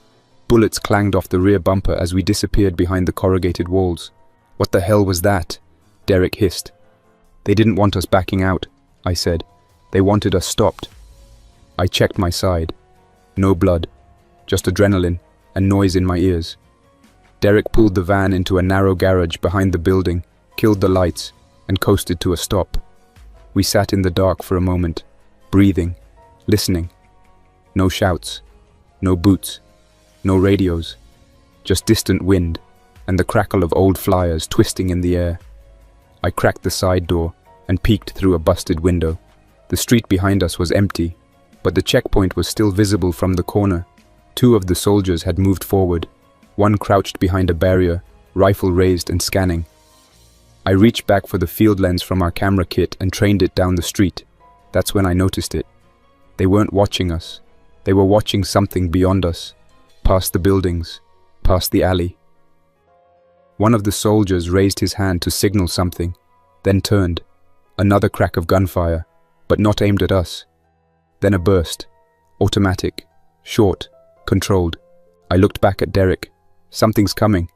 Bullets clanged off the rear bumper as we disappeared behind the corrugated walls. "What the hell was that?" Derek hissed. They didn't want us backing out, I said. They wanted us stopped. I checked my side. No blood, just adrenaline and noise in my ears. Derek pulled the van into a narrow garage behind the building, killed the lights, and coasted to a stop. We sat in the dark for a moment, breathing, listening. No shouts, no boots, no radios, just distant wind and the crackle of old flyers twisting in the air. I cracked the side door and peeked through a busted window. The street behind us was empty, but the checkpoint was still visible from the corner. 2 of the soldiers had moved forward, one crouched behind a barrier, rifle raised and scanning. I reached back for the field lens from our camera kit and trained it down the street. That's when I noticed it. They weren't watching us. They were watching something beyond us, past the buildings, past the alley. One of the soldiers raised his hand to signal something, then turned. Another crack of gunfire, but not aimed at us. Then a burst. Automatic, short, controlled. I looked back at Derek. Something's coming.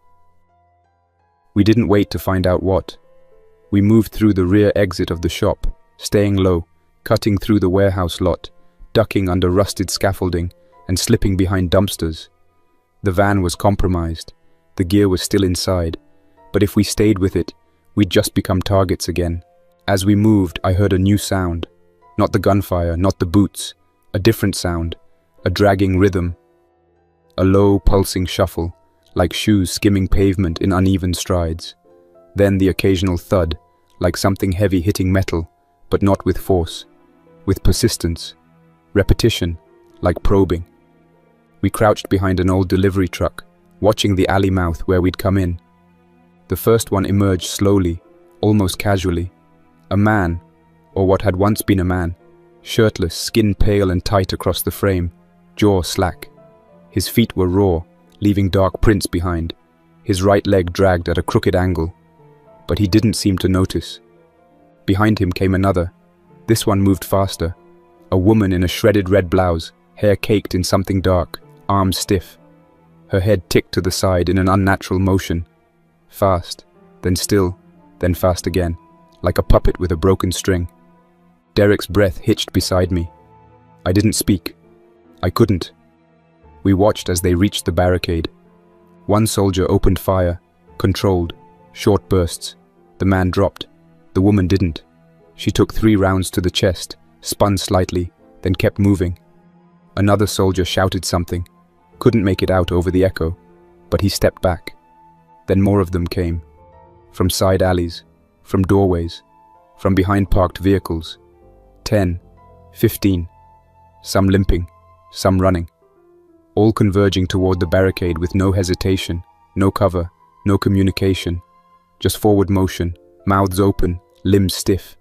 We didn't wait to find out what. We moved through the rear exit of the shop, staying low, cutting through the warehouse lot, ducking under rusted scaffolding, and slipping behind dumpsters. The van was compromised. The gear was still inside, but if we stayed with it, we'd just become targets again. As we moved, I heard a new sound. Not the gunfire, not the boots. A different sound, a dragging rhythm. A low, pulsing shuffle, like shoes skimming pavement in uneven strides. Then the occasional thud, like something heavy hitting metal, but not with force, with persistence. Repetition, like probing. We crouched behind an old delivery truck, watching the alley mouth where we'd come in. The first one emerged slowly, almost casually. A man, or what had once been a man, shirtless, skin pale and tight across the frame, jaw slack. His feet were raw, leaving dark prints behind. His right leg dragged at a crooked angle. But he didn't seem to notice. Behind him came another. This one moved faster. A woman in a shredded red blouse, hair caked in something dark, arms stiff. Her head ticked to the side in an unnatural motion. Fast, then still, then fast again, like a puppet with a broken string. Derek's breath hitched beside me. I didn't speak. I couldn't. We watched as they reached the barricade. One soldier opened fire, controlled, short bursts. The man dropped. The woman didn't. She took 3 rounds to the chest, spun slightly, then kept moving. Another soldier shouted something. Couldn't make it out over the echo, but he stepped back. Then more of them came. From side alleys, from doorways, from behind parked vehicles. 10, 15, some limping, some running. All converging toward the barricade with no hesitation, no cover, no communication. Just forward motion, mouths open, limbs stiff.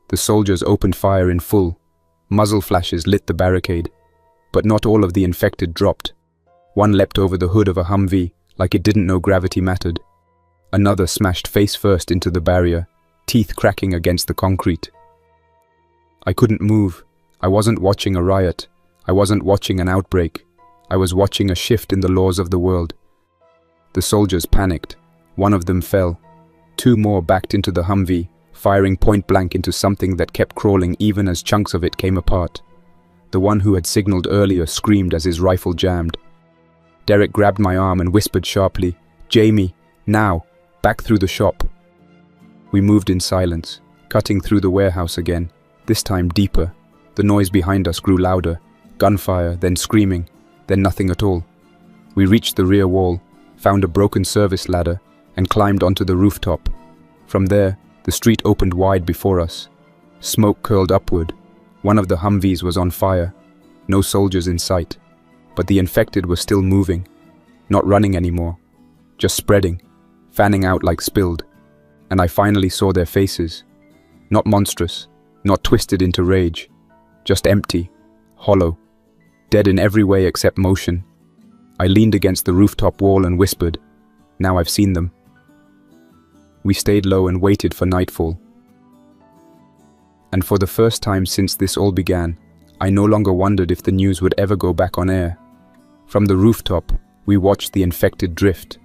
The soldiers opened fire in full. Muzzle flashes lit the barricade. But not all of the infected dropped. One leapt over the hood of a Humvee like it didn't know gravity mattered. Another smashed face first into the barrier, teeth cracking against the concrete. I couldn't move. I wasn't watching a riot. I wasn't watching an outbreak. I was watching a shift in the laws of the world. The soldiers panicked. One of them fell. 2 more backed into the Humvee, firing point blank into something that kept crawling even as chunks of it came apart. The one who had signaled earlier screamed as his rifle jammed. Derek grabbed my arm and whispered sharply, "Jamie, now, back through the shop." We moved in silence, cutting through the warehouse again, this time deeper. The noise behind us grew louder, gunfire, then screaming, then nothing at all. We reached the rear wall, found a broken service ladder, and climbed onto the rooftop. From there, the street opened wide before us. Smoke curled upward. One of the Humvees was on fire. No soldiers in sight. But the infected were still moving, not running anymore, just spreading, fanning out like spilled. And I finally saw their faces. Not monstrous, not twisted into rage, just empty, hollow, dead in every way except motion. I leaned against the rooftop wall and whispered, "Now I've seen them." We stayed low and waited for nightfall. And for the first time since this all began, I no longer wondered if the news would ever go back on air. From the rooftop, we watched the infected drift.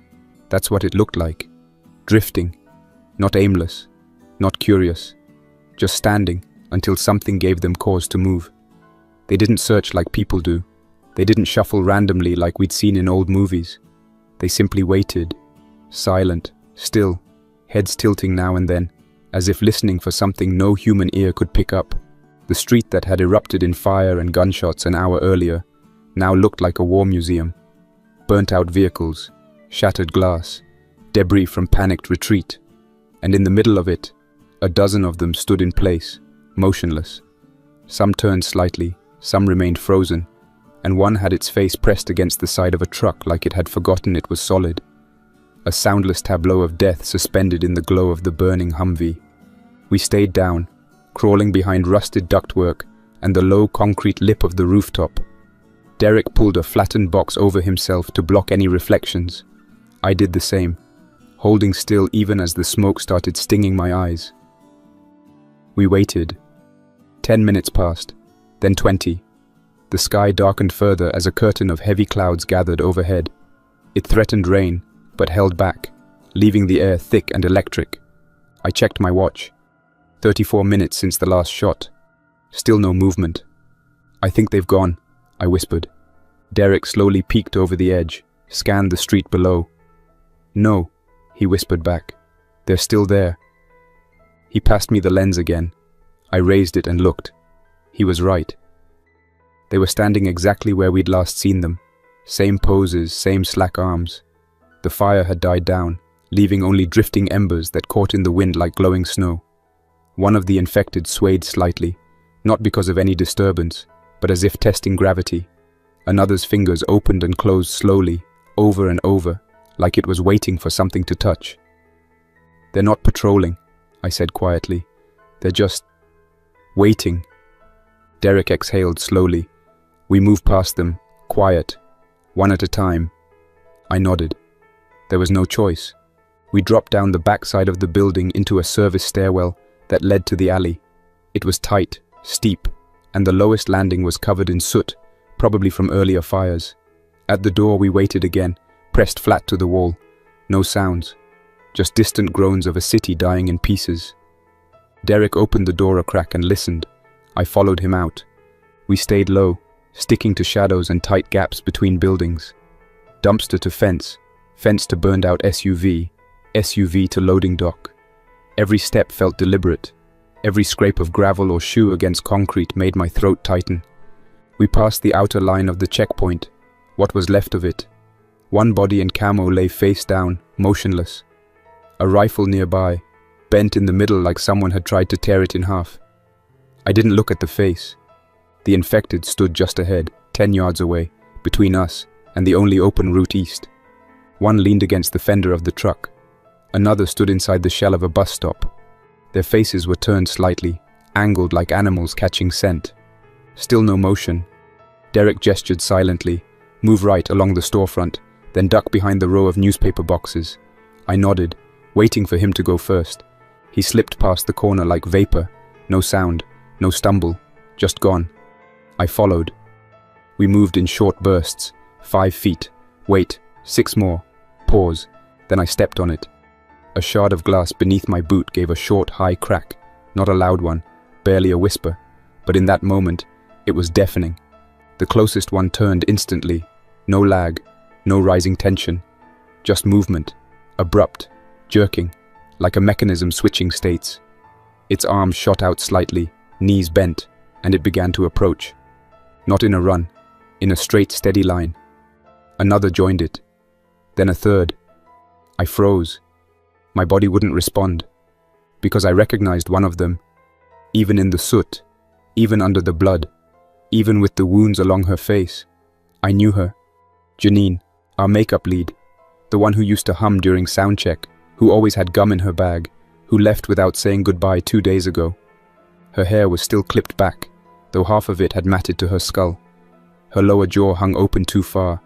That's what it looked like. Drifting. Not aimless. Not curious. just standing until something gave them cause to move. They didn't search like people do. They didn't shuffle randomly like we'd seen in old movies. They simply waited, silent, still, heads tilting now and then, as if listening for something no human ear could pick up. The street that had erupted in fire and gunshots an hour earlier now looked like a war museum. Burnt-out vehicles, shattered glass, debris from panicked retreat, and in the middle of it, a dozen of them stood in place, motionless. Some turned slightly, some remained frozen, and one had its face pressed against the side of a truck like it had forgotten it was solid. A soundless tableau of death suspended in the glow of the burning Humvee. We stayed down, crawling behind rusted ductwork and the low concrete lip of the rooftop. Derek pulled a flattened box over himself to block any reflections. I did the same, holding still even as the smoke started stinging my eyes. We waited. 10 minutes passed, then 20. The sky darkened further as a curtain of heavy clouds gathered overhead. It threatened rain, but held back, leaving the air thick and electric. I checked my watch. 34 minutes since the last shot. Still no movement. "I think they've gone," I whispered. Derek slowly peeked over the edge, scanned the street below. "No," he whispered back. "They're still there." He passed me the lens again. I raised it and looked. He was right. They were standing exactly where we'd last seen them. Same poses, same slack arms. The fire had died down, leaving only drifting embers that caught in the wind like glowing snow. One of the infected swayed slightly, not because of any disturbance, but as if testing gravity. Another's fingers opened and closed slowly, over and over, like it was waiting for something to touch. "They're not patrolling," I said quietly. "They're just waiting." Derek exhaled slowly. We moved past them, quiet, one at a time. I nodded. There was no choice. We dropped down the backside of the building into a service stairwell that led to the alley. It was tight, steep, and the lowest landing was covered in soot, probably from earlier fires. At the door we waited again, pressed flat to the wall. No sounds, just distant groans of a city dying in pieces. Derek opened the door a crack and listened. I followed him out. We stayed low, sticking to shadows and tight gaps between buildings. Dumpster to fence, fence to burned-out SUV, SUV to loading dock. Every step felt deliberate. Every scrape of gravel or shoe against concrete made my throat tighten. We passed the outer line of the checkpoint, what was left of it. One body in camo lay face down, motionless. A rifle nearby, bent in the middle like someone had tried to tear it in half. I didn't look at the face. The infected stood just ahead, 10 yards away, between us and the only open route east. One leaned against the fender of the truck. Another stood inside the shell of a bus stop. Their faces were turned slightly, angled like animals catching scent. Still no motion. Derek gestured silently, move right along the storefront, then duck behind the row of newspaper boxes. I nodded, waiting for him to go first. He slipped past the corner like vapor, no sound, no stumble, just gone. I followed. We moved in short bursts, 5 feet, wait, 6 more, pause, then I stepped on it. A shard of glass beneath my boot gave a short, high crack, not a loud one, barely a whisper, but in that moment, it was deafening. The closest one turned instantly, no lag, no rising tension, just movement, abrupt, jerking, like a mechanism switching states. Its arms shot out slightly, knees bent, and it began to approach. Not in a run, in a straight, steady line. Another joined it, then a third. I froze. My body wouldn't respond, because I recognized one of them, even in the soot, even under the blood, even with the wounds along her face. I knew her. Janine, our makeup lead, the one who used to hum during sound check, who always had gum in her bag, who left without saying goodbye 2 days ago. Her hair was still clipped back, though half of it had matted to her skull. Her lower jaw hung open too far.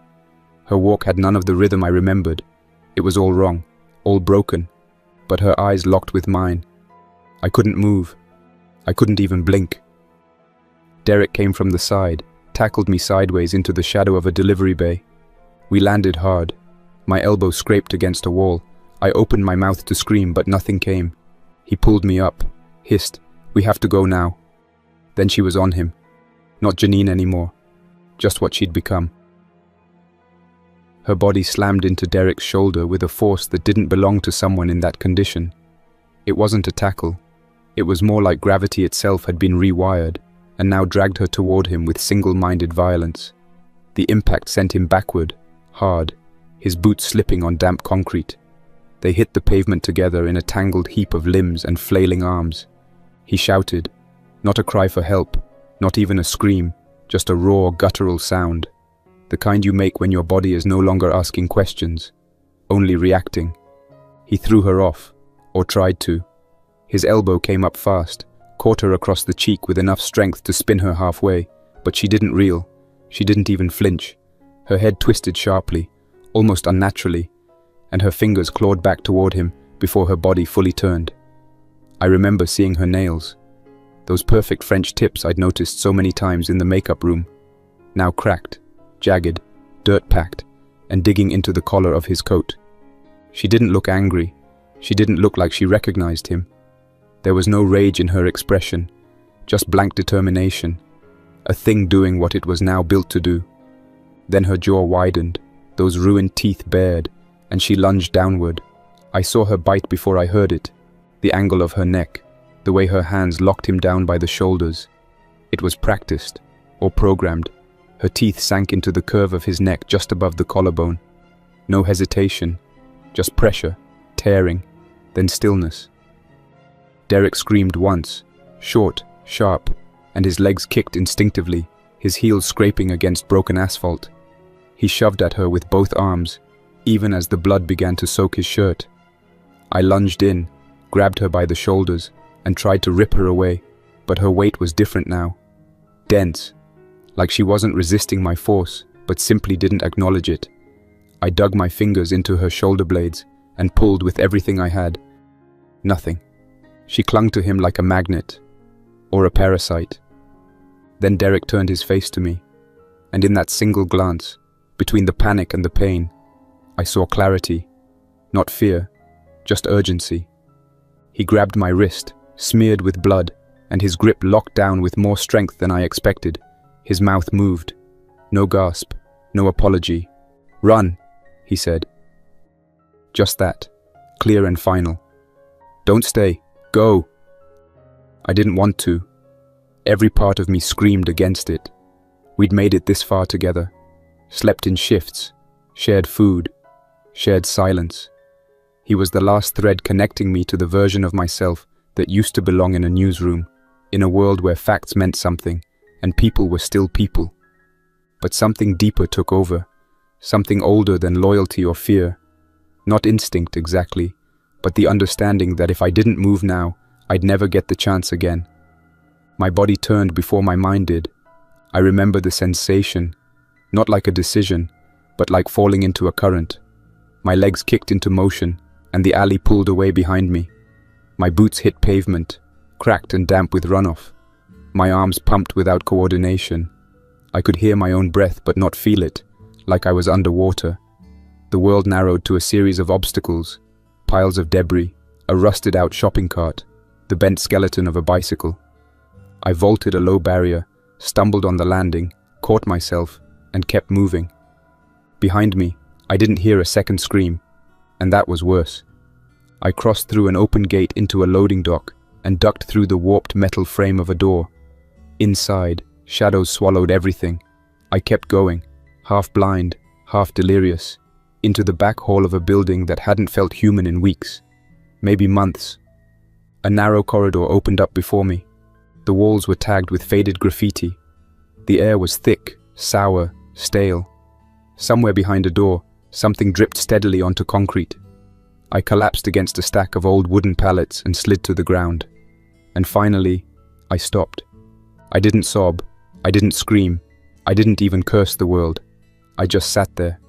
Her walk had none of the rhythm I remembered. It was all wrong, all broken, but her eyes locked with mine. I couldn't move. I couldn't even blink. Derek came from the side, tackled me sideways into the shadow of a delivery bay. We landed hard. My elbow scraped against a wall. I opened my mouth to scream, but nothing came. He pulled me up, hissed, We have to go now." Then she was on him. Not Janine anymore. Just what she'd become. Her body slammed into Derek's shoulder with a force that didn't belong to someone in that condition. It wasn't a tackle. It was more like gravity itself had been rewired and now dragged her toward him with single-minded violence. The impact sent him backward, hard, his boots slipping on damp concrete. They hit the pavement together in a tangled heap of limbs and flailing arms. He shouted, not a cry for help, not even a scream, just a raw, guttural sound. The kind you make when your body is no longer asking questions, only reacting. He threw her off, or tried to. His elbow came up fast, caught her across the cheek with enough strength to spin her halfway, but she didn't reel. She didn't even flinch. Her head twisted sharply, almost unnaturally, and her fingers clawed back toward him before her body fully turned. I remember seeing her nails, those perfect French tips I'd noticed so many times in the makeup room, now cracked, jagged, dirt-packed, and digging into the collar of his coat. She didn't look angry. She didn't look like she recognized him. There was no rage in her expression, just blank determination, a thing doing what it was now built to do. Then her jaw widened, those ruined teeth bared, and she lunged downward. I saw her bite before I heard it, the angle of her neck, the way her hands locked him down by the shoulders. It was practiced, or programmed. Her teeth sank into the curve of his neck just above the collarbone. No hesitation, just pressure, tearing, then stillness. Derek screamed once, short, sharp, and his legs kicked instinctively, his heels scraping against broken asphalt. He shoved at her with both arms, even as the blood began to soak his shirt. I lunged in, grabbed her by the shoulders, and tried to rip her away, but her weight was different now. Dense, like she wasn't resisting my force, but simply didn't acknowledge it. I dug my fingers into her shoulder blades and pulled with everything I had. Nothing. She clung to him like a magnet, or a parasite. Then Derek turned his face to me, and in that single glance, between the panic and the pain, I saw clarity, not fear, just urgency. He grabbed my wrist, smeared with blood, and his grip locked down with more strength than I expected. His mouth moved. No gasp, no apology. "Run," he said. Just that, clear and final. "Don't stay. Go." I didn't want to. Every part of me screamed against it. We'd made it this far together, slept in shifts, shared food, shared silence. He was the last thread connecting me to the version of myself that used to belong in a newsroom, in a world where facts meant something, and people were still people. But something deeper took over, something older than loyalty or fear. Not instinct exactly, but the understanding that if I didn't move now, I'd never get the chance again. My body turned before my mind did. I remember the sensation, not like a decision, but like falling into a current. My legs kicked into motion, and the alley pulled away behind me. My boots hit pavement, cracked and damp with runoff. My arms pumped without coordination. I could hear my own breath but not feel it, like I was underwater. The world narrowed to a series of obstacles, piles of debris, a rusted-out shopping cart, the bent skeleton of a bicycle. I vaulted a low barrier, stumbled on the landing, caught myself, and kept moving. Behind me, I didn't hear a second scream, and that was worse. I crossed through an open gate into a loading dock and ducked through the warped metal frame of a door. Inside, shadows swallowed everything. I kept going, half blind, half delirious, into the back hall of a building that hadn't felt human in weeks, maybe months. A narrow corridor opened up before me. The walls were tagged with faded graffiti. The air was thick, sour, stale. Somewhere behind a door, something dripped steadily onto concrete. I collapsed against a stack of old wooden pallets and slid to the ground. And finally, I stopped. I didn't sob. I didn't scream. I didn't even curse the world. I just sat there,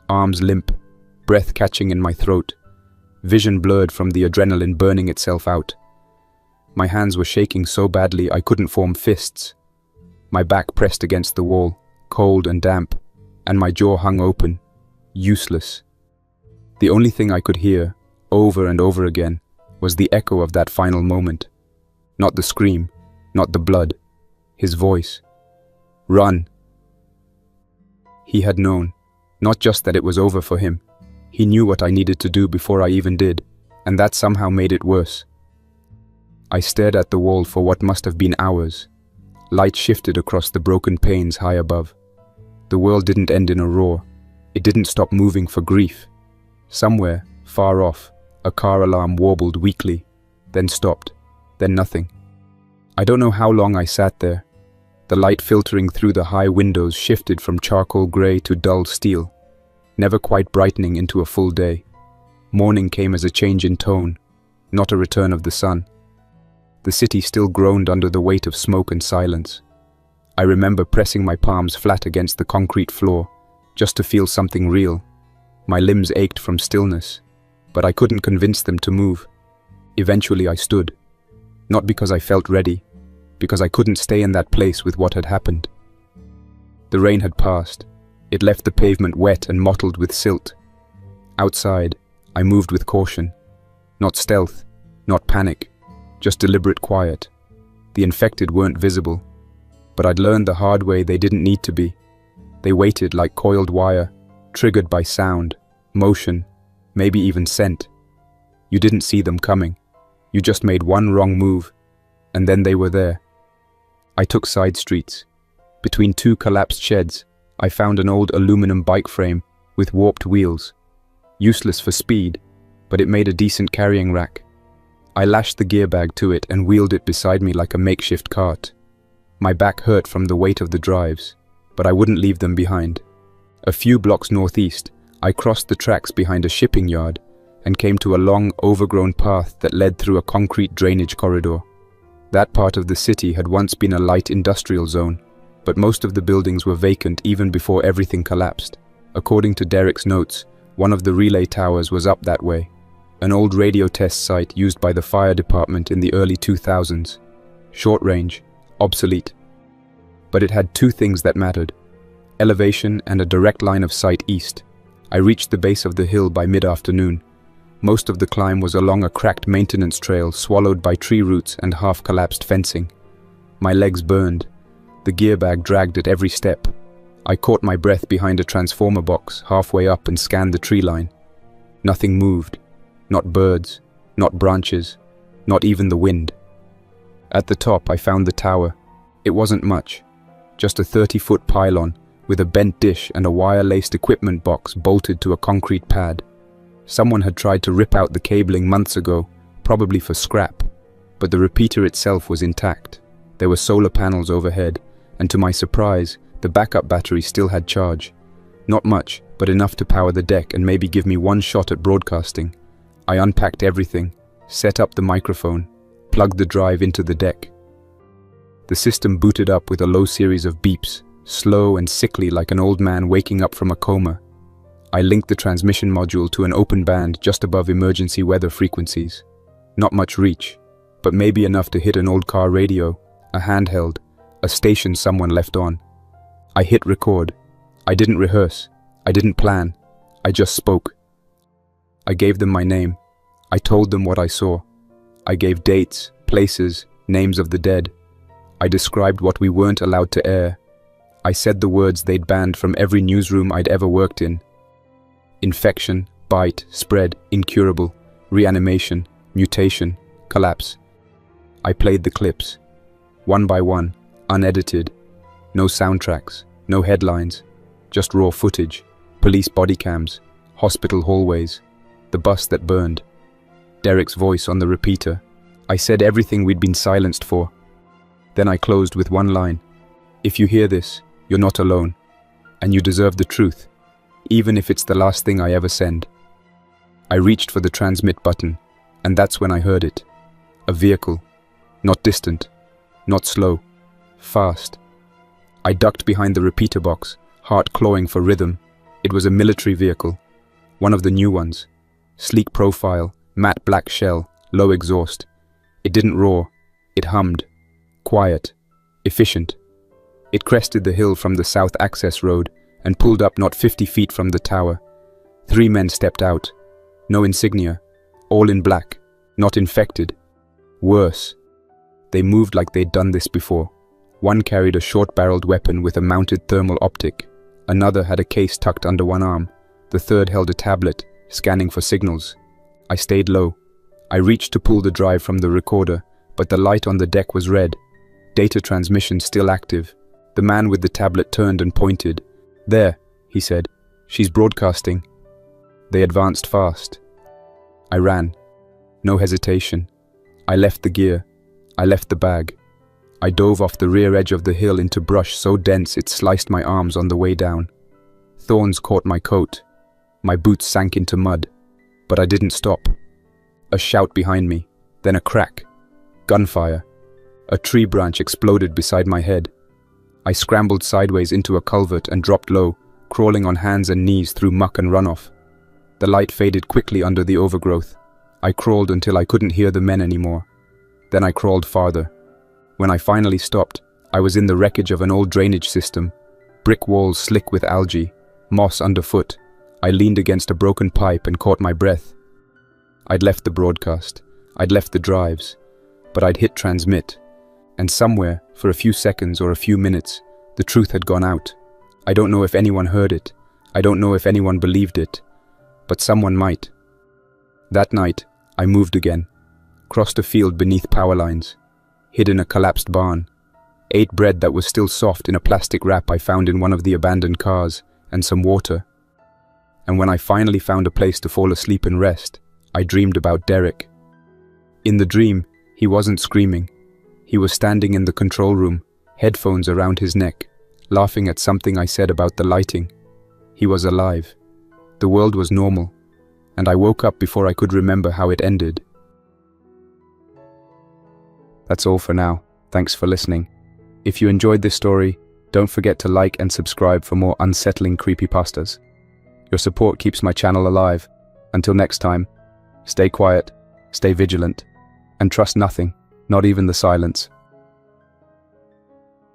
arms limp, breath catching in my throat, vision blurred from the adrenaline burning itself out. My hands were shaking so badly I couldn't form fists. My back pressed against the wall, cold and damp, and my jaw hung open, useless. The only thing I could hear, over and over again, was the echo of that final moment. Not the scream, not the blood. His voice. Run. He had known, not just that it was over for him. He knew what I needed to do before I even did, and that somehow made it worse. I stared at the wall for what must have been hours. Light shifted across the broken panes high above. The world didn't end in a roar. It didn't stop moving for grief. Somewhere, far off, a car alarm warbled weakly, then stopped, then nothing. I don't know how long I sat there. The light filtering through the high windows shifted from charcoal grey to dull steel, never quite brightening into a full day. Morning came as a change in tone, not a return of the sun. The city still groaned under the weight of smoke and silence. I remember pressing my palms flat against the concrete floor, just to feel something real. My limbs ached from stillness, but I couldn't convince them to move. Eventually I stood, not because I felt ready, because I couldn't stay in that place with what had happened. The rain had passed. It left the pavement wet and mottled with silt. Outside, I moved with caution. Not stealth, not panic, just deliberate quiet. The infected weren't visible, but I'd learned the hard way they didn't need to be. They waited like coiled wire, triggered by sound, motion, maybe even scent. You didn't see them coming. You just made one wrong move, and then they were there. I took side streets. Between two collapsed sheds, I found an old aluminum bike frame with warped wheels. Useless for speed, but it made a decent carrying rack. I lashed the gear bag to it and wheeled it beside me like a makeshift cart. My back hurt from the weight of the drives, but I wouldn't leave them behind. A few blocks northeast, I crossed the tracks behind a shipping yard and came to a long, overgrown path that led through a concrete drainage corridor. That part of the city had once been a light industrial zone, but most of the buildings were vacant even before everything collapsed. According to Derek's notes, one of the relay towers was up that way, an old radio test site used by the fire department in the early 2000s. Short range, obsolete. But it had two things that mattered: elevation and a direct line of sight east. I reached the base of the hill by mid-afternoon. Most of the climb was along a cracked maintenance trail swallowed by tree roots and half-collapsed fencing. My legs burned. The gear bag dragged at every step. I caught my breath behind a transformer box halfway up and scanned the tree line. Nothing moved. Not birds, not branches, not even the wind. At the top I found the tower. It wasn't much. Just a 30-foot pylon with a bent dish and a wire-laced equipment box bolted to a concrete pad. Someone had tried to rip out the cabling months ago, probably for scrap, but the repeater itself was intact. There were solar panels overhead, and to my surprise, the backup battery still had charge. Not much, but enough to power the deck and maybe give me one shot at broadcasting. I unpacked everything, set up the microphone, plugged the drive into the deck. The system booted up with a low series of beeps, slow and sickly like an old man waking up from a coma. I linked the transmission module to an open band just above emergency weather frequencies. Not much reach, but maybe enough to hit an old car radio, a handheld, a station someone left on. I hit record. I didn't rehearse. I didn't plan. I just spoke. I gave them my name. I told them what I saw. I gave dates, places, names of the dead. I described what we weren't allowed to air. I said the words they'd banned from every newsroom I'd ever worked in. Infection, bite, spread, incurable, reanimation, mutation, collapse. I played the clips, one by one, unedited. No soundtracks, no headlines, just raw footage, police body cams, hospital hallways, the bus that burned. Derek's voice on the repeater. I said everything we'd been silenced for. Then I closed with one line. If you hear this, you're not alone, and you deserve the truth, even if it's the last thing I ever send. I reached for the transmit button, and that's when I heard it. A vehicle, not distant, not slow, fast. I ducked behind the repeater box, heart clawing for rhythm. It was a military vehicle, one of the new ones. Sleek profile, matte black shell, low exhaust. It didn't roar, it hummed. Quiet, efficient. It crested the hill from the south access road and pulled up not 50 feet from the tower. 3 men stepped out. No insignia, all in black, not infected. Worse, They moved like they'd done this before. One carried a short-barreled weapon with a mounted thermal optic. Another had a case tucked under one arm. The third held a tablet, scanning for signals. I stayed low. I reached to pull the drive from the recorder, but the light on the deck was red. Data transmission still active. The man with the tablet turned and pointed. "There," he said. "She's broadcasting." They advanced fast. I ran. No hesitation. I left the gear. I left the bag. I dove off the rear edge of the hill into brush so dense it sliced my arms on the way down. Thorns caught my coat. My boots sank into mud. But I didn't stop. A shout behind me, then a crack. Gunfire. A tree branch exploded beside my head. I scrambled sideways into a culvert and dropped low, crawling on hands and knees through muck and runoff. The light faded quickly under the overgrowth. I crawled until I couldn't hear the men anymore. Then I crawled farther. When I finally stopped, I was in the wreckage of an old drainage system. Brick walls slick with algae, moss underfoot. I leaned against a broken pipe and caught my breath. I'd left the broadcast. I'd left the drives. But I'd hit transmit. And somewhere, for a few seconds or a few minutes, the truth had gone out. I don't know if anyone heard it. I don't know if anyone believed it. But someone might. That night, I moved again. Crossed a field beneath power lines. Hid in a collapsed barn. Ate bread that was still soft in a plastic wrap I found in one of the abandoned cars, and some water. And when I finally found a place to fall asleep and rest, I dreamed about Derek. In the dream, he wasn't screaming. He was standing in the control room, headphones around his neck, laughing at something I said about the lighting. He was alive. The world was normal, and I woke up before I could remember how it ended. That's all for now. Thanks for listening. If you enjoyed this story, don't forget to like and subscribe for more unsettling creepypastas. Your support keeps my channel alive. Until next time, stay quiet, stay vigilant, and trust nothing, not even the silence.